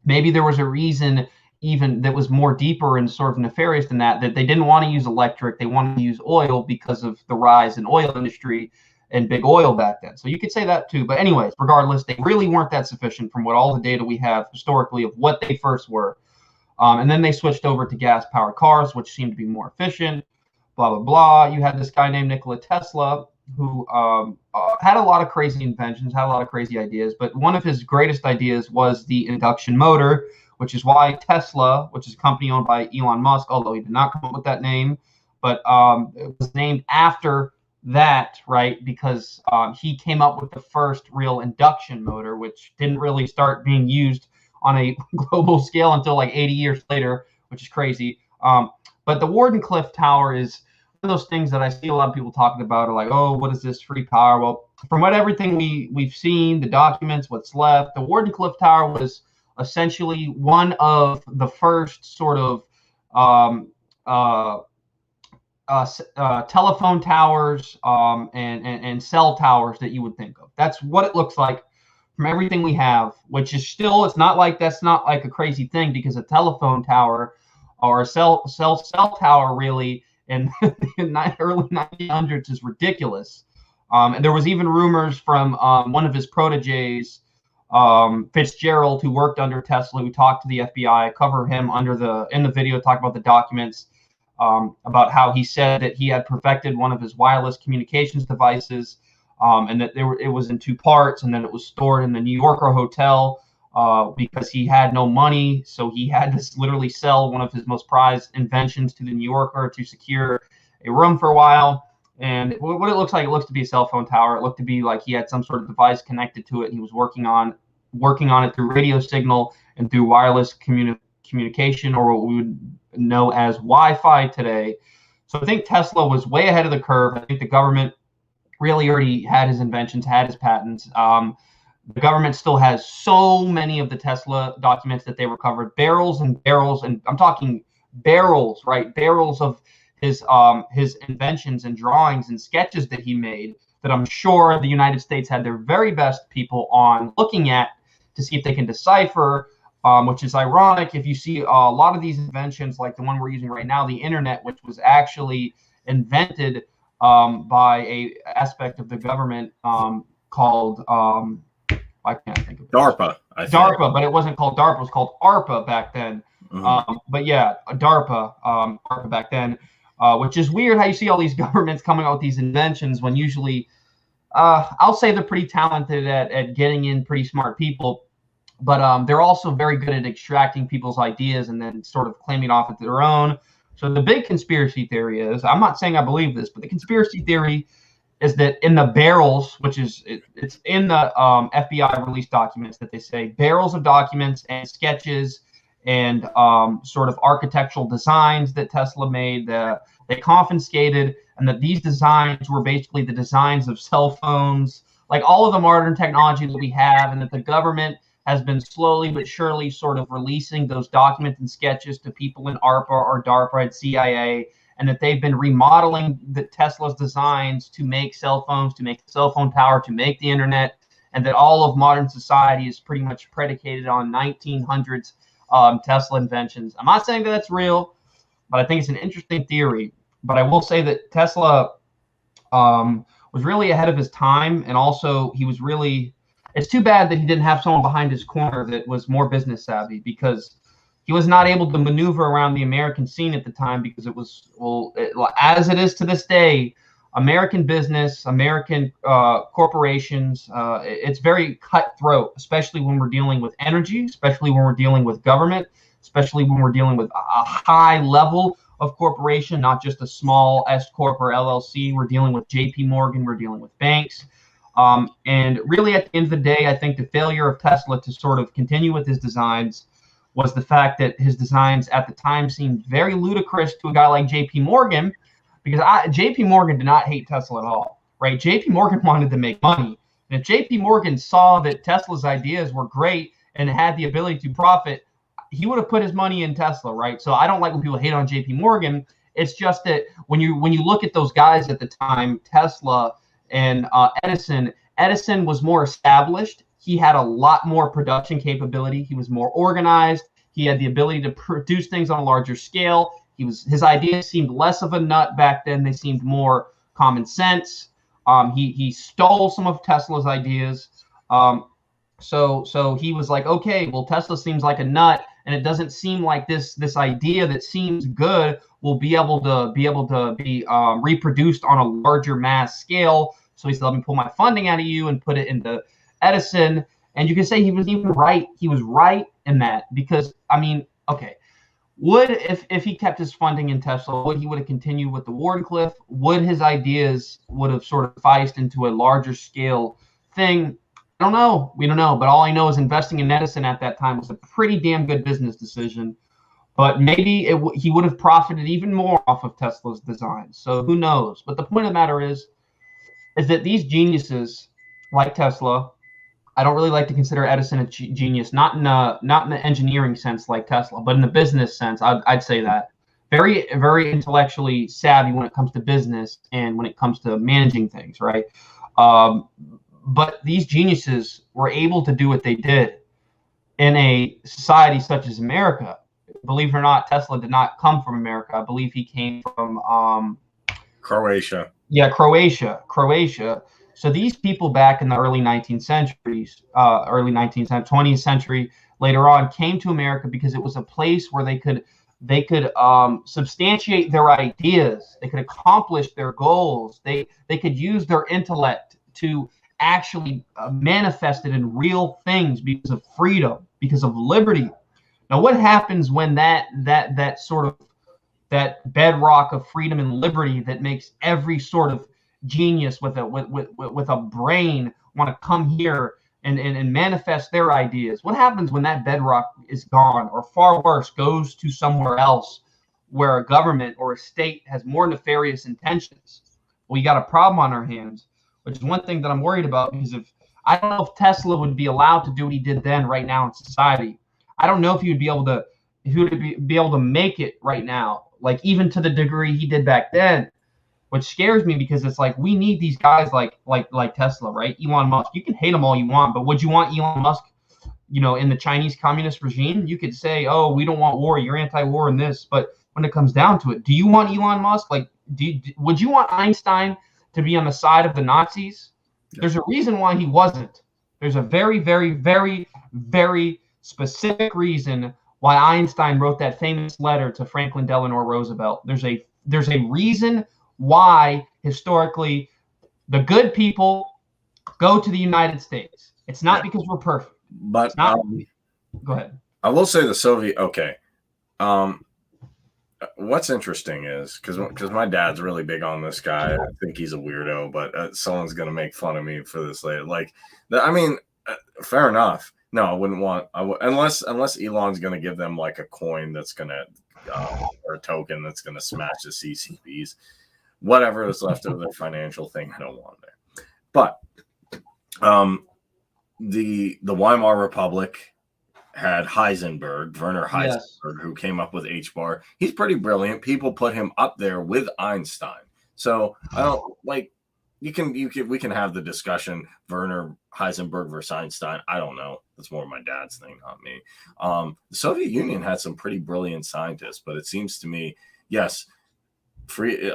Maybe there was a reason even that was more deeper and sort of nefarious than that they didn't want to use electric. They wanted to use oil because of the rise in oil industry and big oil back then. So you could say that too. But anyways, regardless, they really weren't that sufficient from what all the data we have historically of what they first were. And then they switched over to gas-powered cars, which seemed to be more efficient, blah, blah, blah. You had this guy named Nikola Tesla who had a lot of crazy inventions, had a lot of crazy ideas. But one of his greatest ideas was the induction motor, which is why Tesla, which is a company owned by Elon Musk, although he did not come up with that name, but it was named after that, right? Because he came up with the first real induction motor, which didn't really start being used on a global scale until like 80 years later, which is crazy. But the Wardenclyffe Tower is one of those things that I see a lot of people talking about, are like, oh, what is this free power? Well, from everything we've seen, the documents, what's left, the Wardenclyffe Tower was essentially one of the first sort of telephone towers and cell towers that you would think of. That's what it looks like from everything we have, which is still, it's not like that's not like a crazy thing, because a telephone tower or a cell tower really in the early 1900s is ridiculous. And there was even rumors from one of his proteges, Fitzgerald, who worked under Tesla, who talked to the FBI. I cover him in the video, talk about the documents, about how he said that he had perfected one of his wireless communications devices, and that it was in two parts, and then it was stored in the New Yorker hotel because he had no money, so he had to literally sell one of his most prized inventions to the New Yorker to secure a room for a while. And what it looks like, it looks to be a cell phone tower. It looked to be like he had some sort of device connected to it, and he was working on it through radio signal and through wireless communication, or what we would know as Wi-Fi today. So I think Tesla was way ahead of the curve. I think the government really already had his inventions, had his patents. The government still has so many of the Tesla documents that they recovered, barrels and barrels, and I'm talking barrels, right? Barrels of his inventions and drawings and sketches that he made, that I'm sure the United States had their very best people on looking at to see if they can decipher, which is ironic if you see a lot of these inventions, like the one we're using right now, the internet, which was actually invented by a aspect of the government called, I can't think of it. DARPA. DARPA, but it wasn't called DARPA. It was called ARPA back then. Mm-hmm. But yeah, DARPA, ARPA back then, which is weird how you see all these governments coming out with these inventions when usually, I'll say they're pretty talented at getting in pretty smart people. but they're also very good at extracting people's ideas and then sort of claiming off as their own. So the big conspiracy theory is, I'm not saying I believe this, but the conspiracy theory is that in the barrels, which is it's in the FBI release documents, that they say barrels of documents and sketches and sort of architectural designs that Tesla made, they confiscated, and that these designs were basically the designs of cell phones, like all of the modern technology that we have, and that the government has been slowly but surely sort of releasing those documents and sketches to people in ARPA or DARPA and CIA, and that they've been remodeling the Tesla's designs to make cell phones, to make cell phone tower, to make the internet, and that all of modern society is pretty much predicated on 1900s Tesla inventions. I'm not saying that that's real, but I think it's an interesting theory. But I will say that Tesla was really ahead of his time, and also he was really. It's too bad that he didn't have someone behind his corner that was more business savvy, because he was not able to maneuver around the American scene at the time, because it was, as it is to this day, American business, American corporations, it's very cutthroat, especially when we're dealing with energy, especially when we're dealing with government, especially when we're dealing with a high level of corporation, not just a small S Corp or LLC. We're dealing with JP Morgan, we're dealing with banks. And really, at the end of the day, I think the failure of Tesla to sort of continue with his designs was the fact that his designs at the time seemed very ludicrous to a guy like JP Morgan, because JP Morgan did not hate Tesla at all, right? JP Morgan wanted to make money. And if JP Morgan saw that Tesla's ideas were great and had the ability to profit, he would have put his money in Tesla, right? So I don't like when people hate on JP Morgan. It's just that when you look at those guys at the time, Tesla and Edison was more established. He had a lot more production capability. He was more organized. He had the ability to produce things on a larger scale. His ideas seemed less of a nut back then. They seemed more common sense. He stole some of Tesla's ideas. So he was like, okay, well, Tesla seems like a nut, and it doesn't seem like this idea that seems good will be able to be reproduced on a larger mass scale. So he said, let me pull my funding out of you and put it into Edison. And you can say he was even right. He was right in that, because, I mean, okay, if he kept his funding in Tesla, would he have continued with the Wardenclyffe? Would his ideas would have sort of sufficed into a larger scale thing? I don't know. We don't know. But all I know is investing in Edison at that time was a pretty damn good business decision. But maybe he would have profited even more off of Tesla's designs. So who knows? But the point of the matter is that these geniuses like Tesla, I don't really like to consider Edison a genius, not in the engineering sense like Tesla, but in the business sense, I'd say that. Very, very intellectually savvy when it comes to business and when it comes to managing things, right? But these geniuses were able to do what they did in a society such as America. Believe it or not, Tesla did not come from America. I believe he came from Croatia. Yeah, Croatia. So these people back in the early 19th centuries, 20th century, later on, came to America because it was a place where they could substantiate their ideas. They could accomplish their goals. They could use their intellect to actually manifest it in real things because of freedom, because of liberty. Now, what happens when that sort of that bedrock of freedom and liberty that makes every sort of genius with a brain want to come here and manifest their ideas? What happens when that bedrock is gone, or far worse, goes to somewhere else where a government or a state has more nefarious intentions? Well, you got a problem on our hands, which is one thing that I'm worried about, because I don't know if Tesla would be allowed to do what he did then right now in society. I don't know if he would be able to make it right now, like even to the degree he did back then, which scares me, because it's like we need these guys like Tesla, right? Elon Musk. You can hate him all you want, but would you want Elon Musk, in the Chinese communist regime? You could say, oh, we don't want war, you're anti-war in this, but when it comes down to it, do you want Elon Musk? Like, would you want Einstein to be on the side of the Nazis? There's a reason why he wasn't. There's a very, very, very, very specific reason why Einstein wrote that famous letter to Franklin Delano Roosevelt. There's a reason why historically the good people go to the United States. It's not because we're perfect. But Go ahead. I will say the Soviet. Okay. What's interesting is because my dad's really big on this guy. I think he's a weirdo, but someone's gonna make fun of me for this later. Like, I mean, fair enough. No, I wouldn't want. Unless Elon's gonna give them like a coin that's gonna or a token that's gonna smash the CCPs. Whatever is left of their financial thing, I don't want there. But the Weimar Republic had Heisenberg, Werner Heisenberg, Yes. who came up with H-bar. He's pretty brilliant. People put him up there with Einstein. So I don't like we can have the discussion Werner Heisenberg versus Einstein. I don't know. That's more my dad's thing, not me. The Soviet Union had some pretty brilliant scientists, but it seems to me, yes, free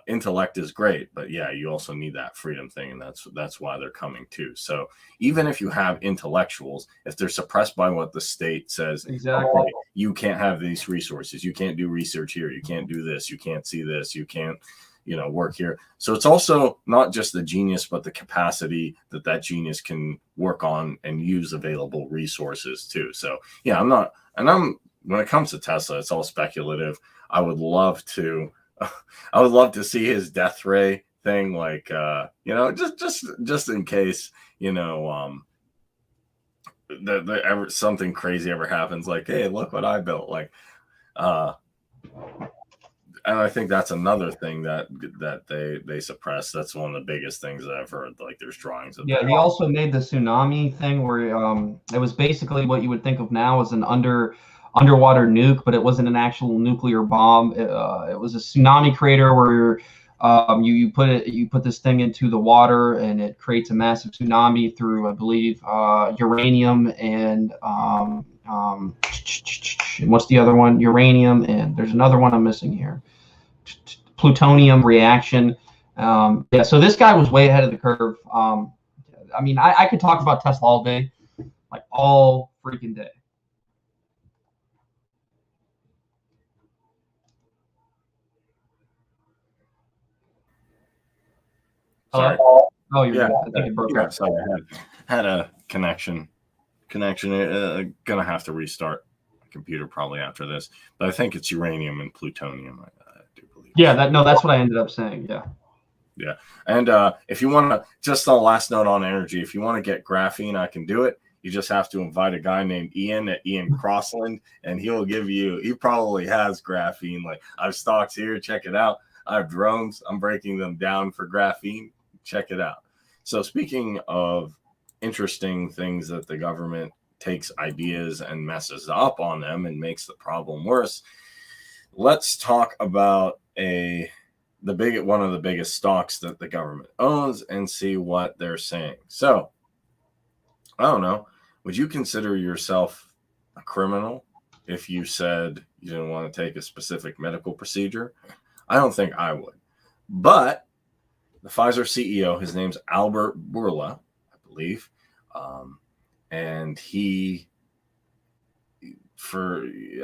intellect is great, but yeah, you also need that freedom thing, and that's why they're coming too. So even if you have intellectuals, if they're suppressed by what the state says, Exactly, okay, you can't have these resources, you can't do research here, you can't do this, you can't see this, you can't work here. So it's also not just the genius, but the capacity that genius can work on and use available resources too. So yeah, when it comes to Tesla, it's all speculative. I would love to see his death ray thing, like just in case something crazy ever happens, like, hey, look what I built, like and I think that's another thing that they suppress. That's one of the biggest things that I've heard. Like, there's drawings of yeah. that. He also made the tsunami thing where it was basically what you would think of now as an underwater nuke, but it wasn't an actual nuclear bomb. It was a tsunami crater where you put this thing into the water and it creates a massive tsunami through, I believe, uranium and what's the other one? Uranium, and there's another one I'm missing here. Plutonium reaction. Yeah, so this guy was way ahead of the curve. I mean, I could talk about Tesla all day, like all freaking day. Sorry. Oh, you're Yeah, good. I think it broke up. sorry, I had a connection. Gonna have to restart my computer probably after this, but I think it's uranium and plutonium. I do believe. Yeah, that's what I ended up saying. Yeah. Yeah, and if you want to, just a last note on energy, if you want to get graphene, I can do it. You just have to invite a guy named Ian at Ian Crossland, and he'll give you. He probably has graphene. Like, I've stocks here. Check it out. I have drones. I'm breaking them down for graphene. Check it out. So speaking of interesting things that the government takes ideas and messes up on them and makes the problem worse, let's talk about one of the biggest stocks that the government owns and see what they're saying. So I don't know. Would you consider yourself a criminal if you said you didn't want to take a specific medical procedure? I don't think I would. But the Pfizer CEO, his name's Albert Bourla, I believe, and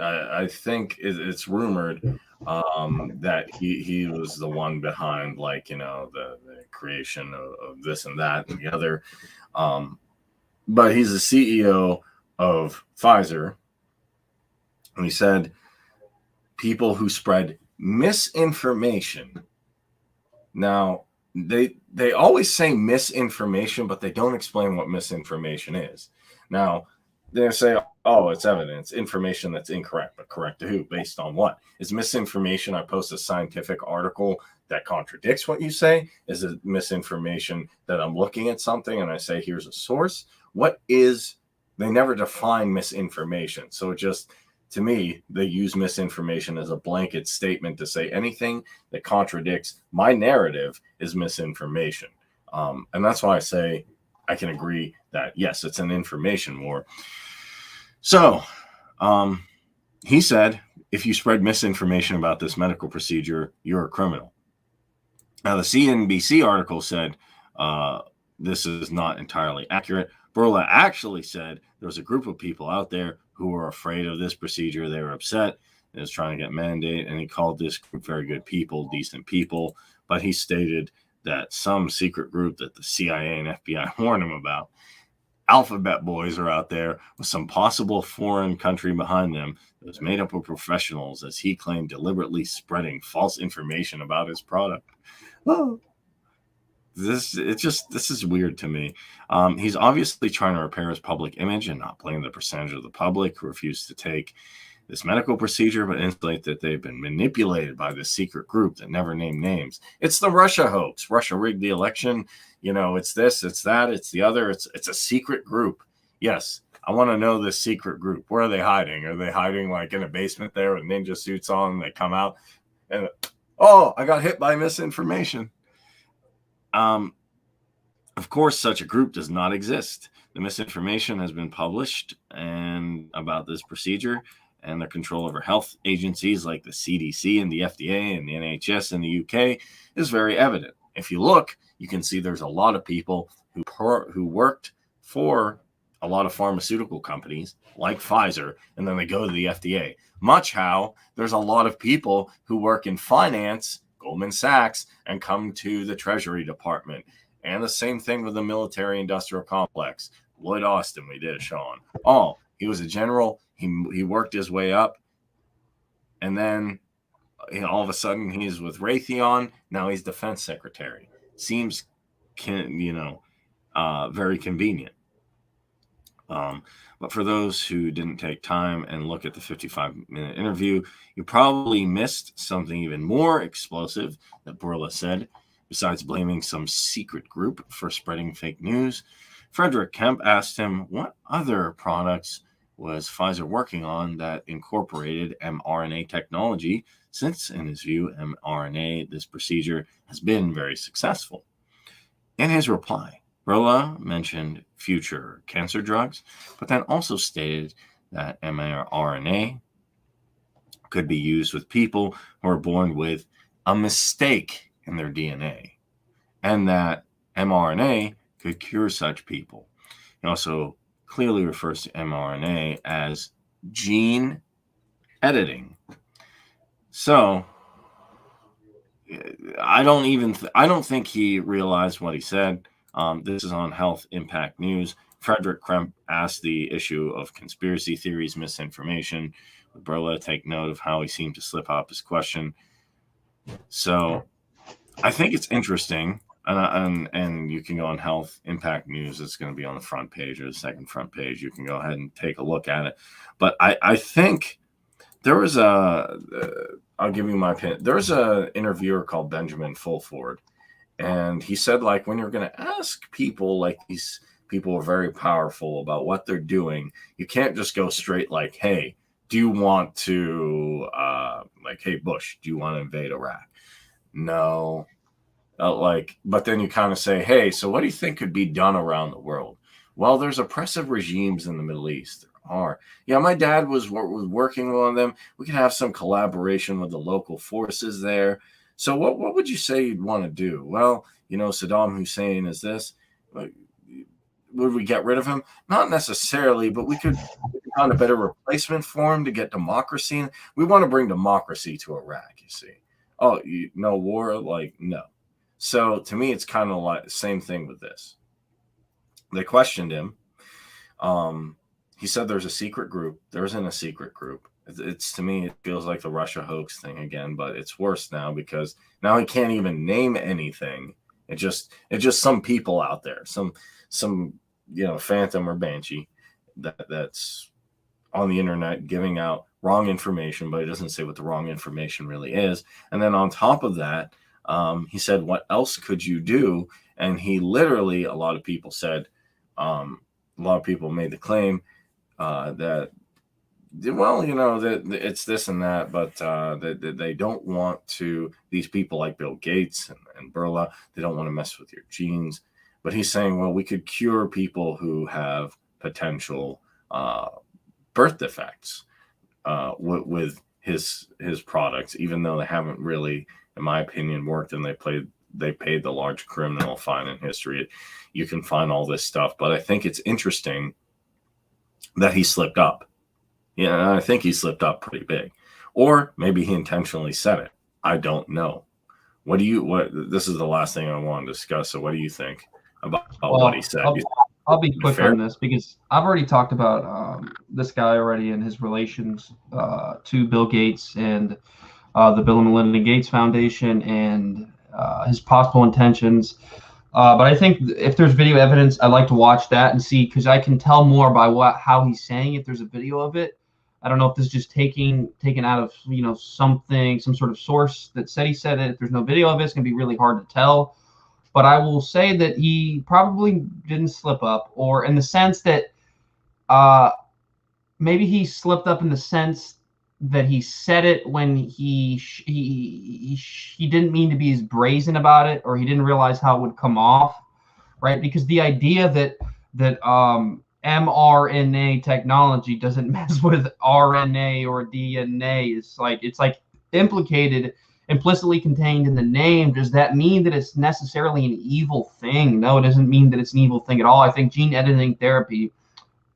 I think it's rumored that he was the one behind, like, the creation of this and that and the other. But he's the CEO of Pfizer, and he said people who spread misinformation. Now, they always say misinformation, but they don't explain what misinformation is. Now, they say, oh, it's evidence, information that's incorrect, but correct to who? Based on what? Is misinformation I post a scientific article that contradicts what you say? Is it misinformation that I'm looking at something and I say, here's a source? What is? They never define misinformation. So to me, they use misinformation as a blanket statement to say anything that contradicts my narrative is misinformation. And that's why I say I can agree that, yes, it's an information war. So he said, if you spread misinformation about this medical procedure, you're a criminal. Now, the CNBC article said this is not entirely accurate. Bourla actually said there was a group of people out there who were afraid of this procedure. They were upset. They was trying to get mandate, and he called this group very good people, decent people. But he stated that some secret group that the CIA and FBI warned him about alphabet boys are out there with some possible foreign country behind them that was made up of professionals, as he claimed, deliberately spreading false information about his product. Oh, this is weird to me. He's obviously trying to repair his public image and not blame the percentage of the public who refused to take this medical procedure, but insinuate that they've been manipulated by this secret group that never named names. It's the Russia hoax. Russia rigged the election. It's this, it's that, it's the other. It's a secret group. Yes, I want to know this secret group. Where are they hiding? Are they hiding like in a basement there with ninja suits on? And they come out and, oh, I got hit by misinformation. Of course, such a group does not exist. The misinformation has been published and about this procedure, and their control over health agencies like the CDC and the FDA and the NHS in the UK is very evident. If you look, you can see there's a lot of people who worked for a lot of pharmaceutical companies like Pfizer, and then they go to the FDA. Much how there's a lot of people who work in finance, Goldman Sachs, and come to the Treasury Department. And the same thing with the military industrial complex. Lloyd Austin, we did a show on. Oh, he was a general. He worked his way up. And then all of a sudden he's with Raytheon. Now he's defense secretary. Seems, very convenient. But for those who didn't take time and look at the 55-minute interview, you probably missed something even more explosive that Borla said. Besides blaming some secret group for spreading fake news, Frederick Kemp asked him what other products was Pfizer working on that incorporated mRNA technology, since, in his view, mRNA, this procedure, has been very successful. In his reply, Borla mentioned future cancer drugs, but then also stated that mRNA could be used with people who are born with a mistake in their DNA, and that mRNA could cure such people. He also clearly refers to mRNA as gene editing. So I don't think he realized what he said. This is on Health Impact News. Frederick Kemp asked the issue of conspiracy theories, misinformation. Borla, take note of how he seemed to slip up his question. So I think it's interesting, and you can go on Health Impact News. It's going to be on the front page or the second front page. You can go ahead and take a look at it. But I think there was I'll give you my opinion. There's an interviewer called Benjamin Fulford, and he said, like, when you're going to ask people, like, these people are very powerful about what they're doing, you can't just go straight like, hey, do you want to, hey, Bush, do you want to invade Iraq? No. But then you kind of say, hey, so what do you think could be done around the world? Well, there's oppressive regimes in the Middle East. There are. Yeah, my dad was working on them. We could have some collaboration with the local forces there. So what would you say you'd want to do? Well, Saddam Hussein is this. Would we get rid of him? Not necessarily, but we could find a better replacement for him to get democracy. We want to bring democracy to Iraq, you see. Oh, no war? No. So to me, it's kind of like the same thing with this. They questioned him. He said there's a secret group. There isn't a secret group. It's to me, it feels like the Russia hoax thing again, but it's worse now because now he can't even name anything. It's just some people out there, some phantom or banshee that's on the internet giving out wrong information, but it doesn't say what the wrong information really is. And then on top of that, he said, what else could you do? And he literally, a lot of people said, a lot of people made the claim that, well, that it's this and that, but that they don't want to, these people like Bill Gates and Borla, they don't want to mess with your genes. But he's saying, well, we could cure people who have potential birth defects with his products, even though they haven't really, in my opinion, worked, and they paid the large criminal fine in history. You can find all this stuff, but I think it's interesting that he slipped up. Yeah, I think he slipped up pretty big, or maybe he intentionally said it. I don't know. This is the last thing I want to discuss. So what do you think about what he said? I'll be quick Fair. on this because I've already talked about this guy already and his relations to Bill Gates and the Bill and Melinda Gates Foundation and his possible intentions. But I think if there's video evidence, I'd like to watch that and see, because I can tell more by how he's saying if there's a video of it. I don't know if this is just taken out of something, some sort of source that said he said it. If there's no video of it, it's gonna be really hard to tell. But I will say that he probably didn't slip up, or in the sense that uh, maybe he slipped up in the sense that he said it when he didn't mean to be as brazen about it, or he didn't realize how it would come off, right? Because the idea that mRNA technology doesn't mess with RNA or DNA is it's like implicitly contained in the name. Does that mean that it's necessarily an evil thing? No, it doesn't mean that it's an evil thing at all. I think gene editing therapy,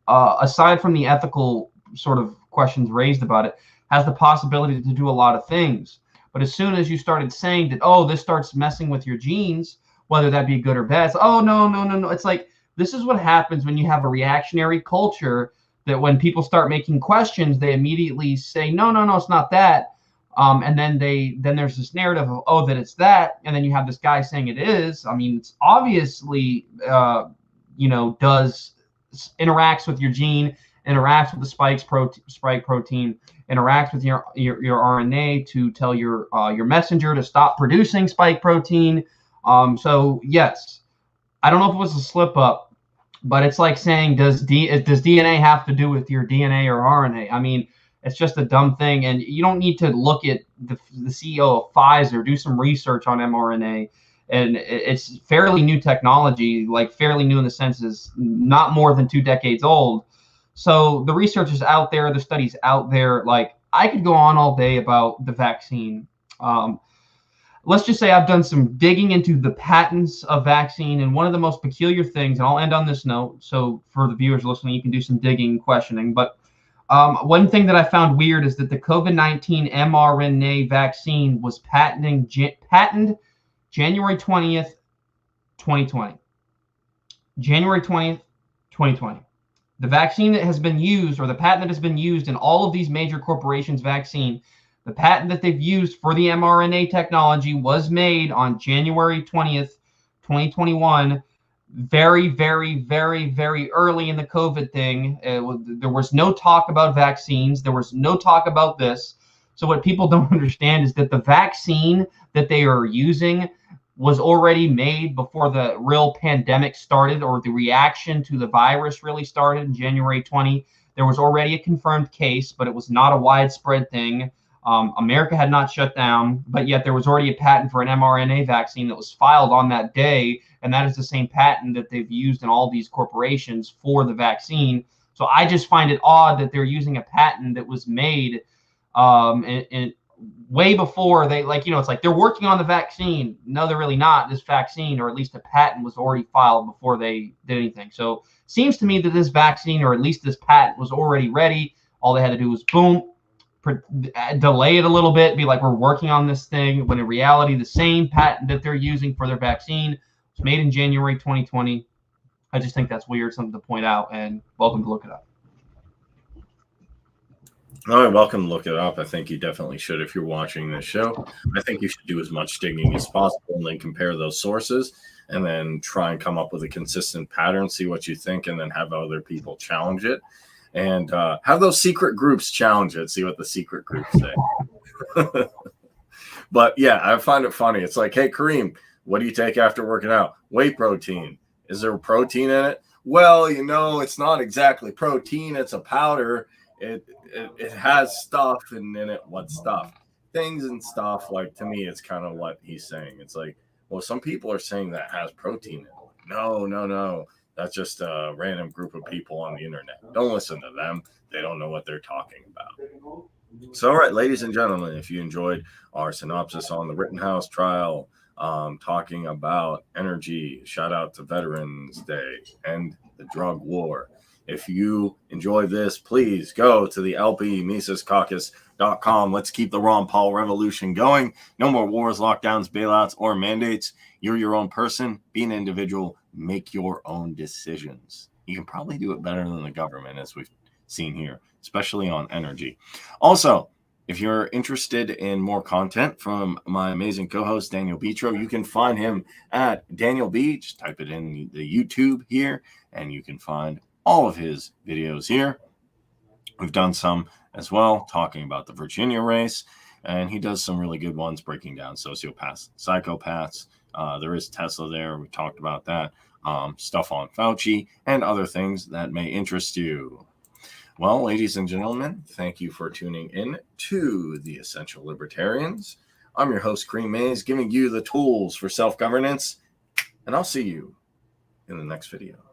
aside from the ethical sort of questions raised about it, has the possibility to do a lot of things. But as soon as you started saying that, oh, this starts messing with your genes, whether that be good or bad, it's, oh, no. It's like, this is what happens when you have a reactionary culture, that when people start making questions, they immediately say, no, it's not that. And then there's this narrative of, oh, that it's that. And then you have this guy saying it is. I mean, it's obviously, interacts with your gene, interacts with the spike protein, interacts with your RNA to tell your messenger to stop producing spike protein. So yes, I don't know if it was a slip up, but it's like saying, does DNA have to do with your DNA or RNA? I mean, it's just a dumb thing, and you don't need to look at the CEO of Pfizer, do some research on mRNA. And it's fairly new technology, like fairly new in the sense is not more than 2 decades old. So the research is out there, the studies out there. Like, I could go on all day about the vaccine. Let's just say I've done some digging into the patents of vaccine, and one of the most peculiar things, and I'll end on this note, so for the viewers listening, you can do some digging and questioning. But one thing that I found weird is that the COVID-19 mRNA vaccine was patented January 20th, 2020. January 20th, 2020. The vaccine that has been used, or the patent that has been used in all of these major corporations' vaccine, the patent that they've used for the mRNA technology was made on January 20th, 2021, very, very, very, very early in the COVID thing. There was no talk about vaccines. There was no talk about this. So what people don't understand is that the vaccine that they are using was already made before the real pandemic started, or the reaction to the virus really started in January 20. There was already a confirmed case, but it was not a widespread thing. America had not shut down, but yet there was already a patent for an mRNA vaccine that was filed on that day, and that is the same patent that they've used in all these corporations for the vaccine. So I just find it odd that they're using a patent that was made in way before they, it's like they're working on the vaccine. No, they're really not. This vaccine, or at least a patent, was already filed before they did anything. So it seems to me that this vaccine, or at least this patent, was already ready. All they had to do was boom, delay it a little bit, be like, we're working on this thing, when in reality the same patent that they're using for their vaccine was made in January 2020. I just think that's weird, something to point out, and welcome to look it up. All right, welcome to Look It Up. I think you definitely should if you're watching this show. I think you should do as much digging as possible and then compare those sources and then try and come up with a consistent pattern, see what you think, and then have other people challenge it. And have those secret groups challenge it, see what the secret groups say. But yeah, I find it funny. It's like, hey, Kareem, what do you take after working out? Whey protein. Is there protein in it? Well, it's not exactly protein. It's a powder. It has stuff in it. What stuff? Things and stuff. Like, to me, it's kind of what he's saying. It's like, well, some people are saying that has protein in it. No. That's just a random group of people on the internet. Don't listen to them. They don't know what they're talking about. So, all right, ladies and gentlemen, if you enjoyed our synopsis on the Rittenhouse trial, talking about energy, shout out to Veterans Day and the drug war. If you enjoy this, please go to the LPMisesCaucus.com. Let's keep the Ron Paul revolution going. No more wars, lockdowns, bailouts, or mandates. You're your own person. Be an individual. Make your own decisions. You can probably do it better than the government, as we've seen here, especially on energy. Also, if you're interested in more content from my amazing co-host, Daniel Betro, you can find him at Daniel B. Just type it in the YouTube here, and you can find all of his videos here. We've done some as well, talking about the Virginia race, and he does some really good ones breaking down sociopaths, psychopaths. There is Tesla there. We talked about that. Stuff on Fauci and other things that may interest you. Well, ladies and gentlemen, thank you for tuning in to the Essential Libertarians. I'm your host, Kareem Mays, giving you the tools for self-governance, and I'll see you in the next video.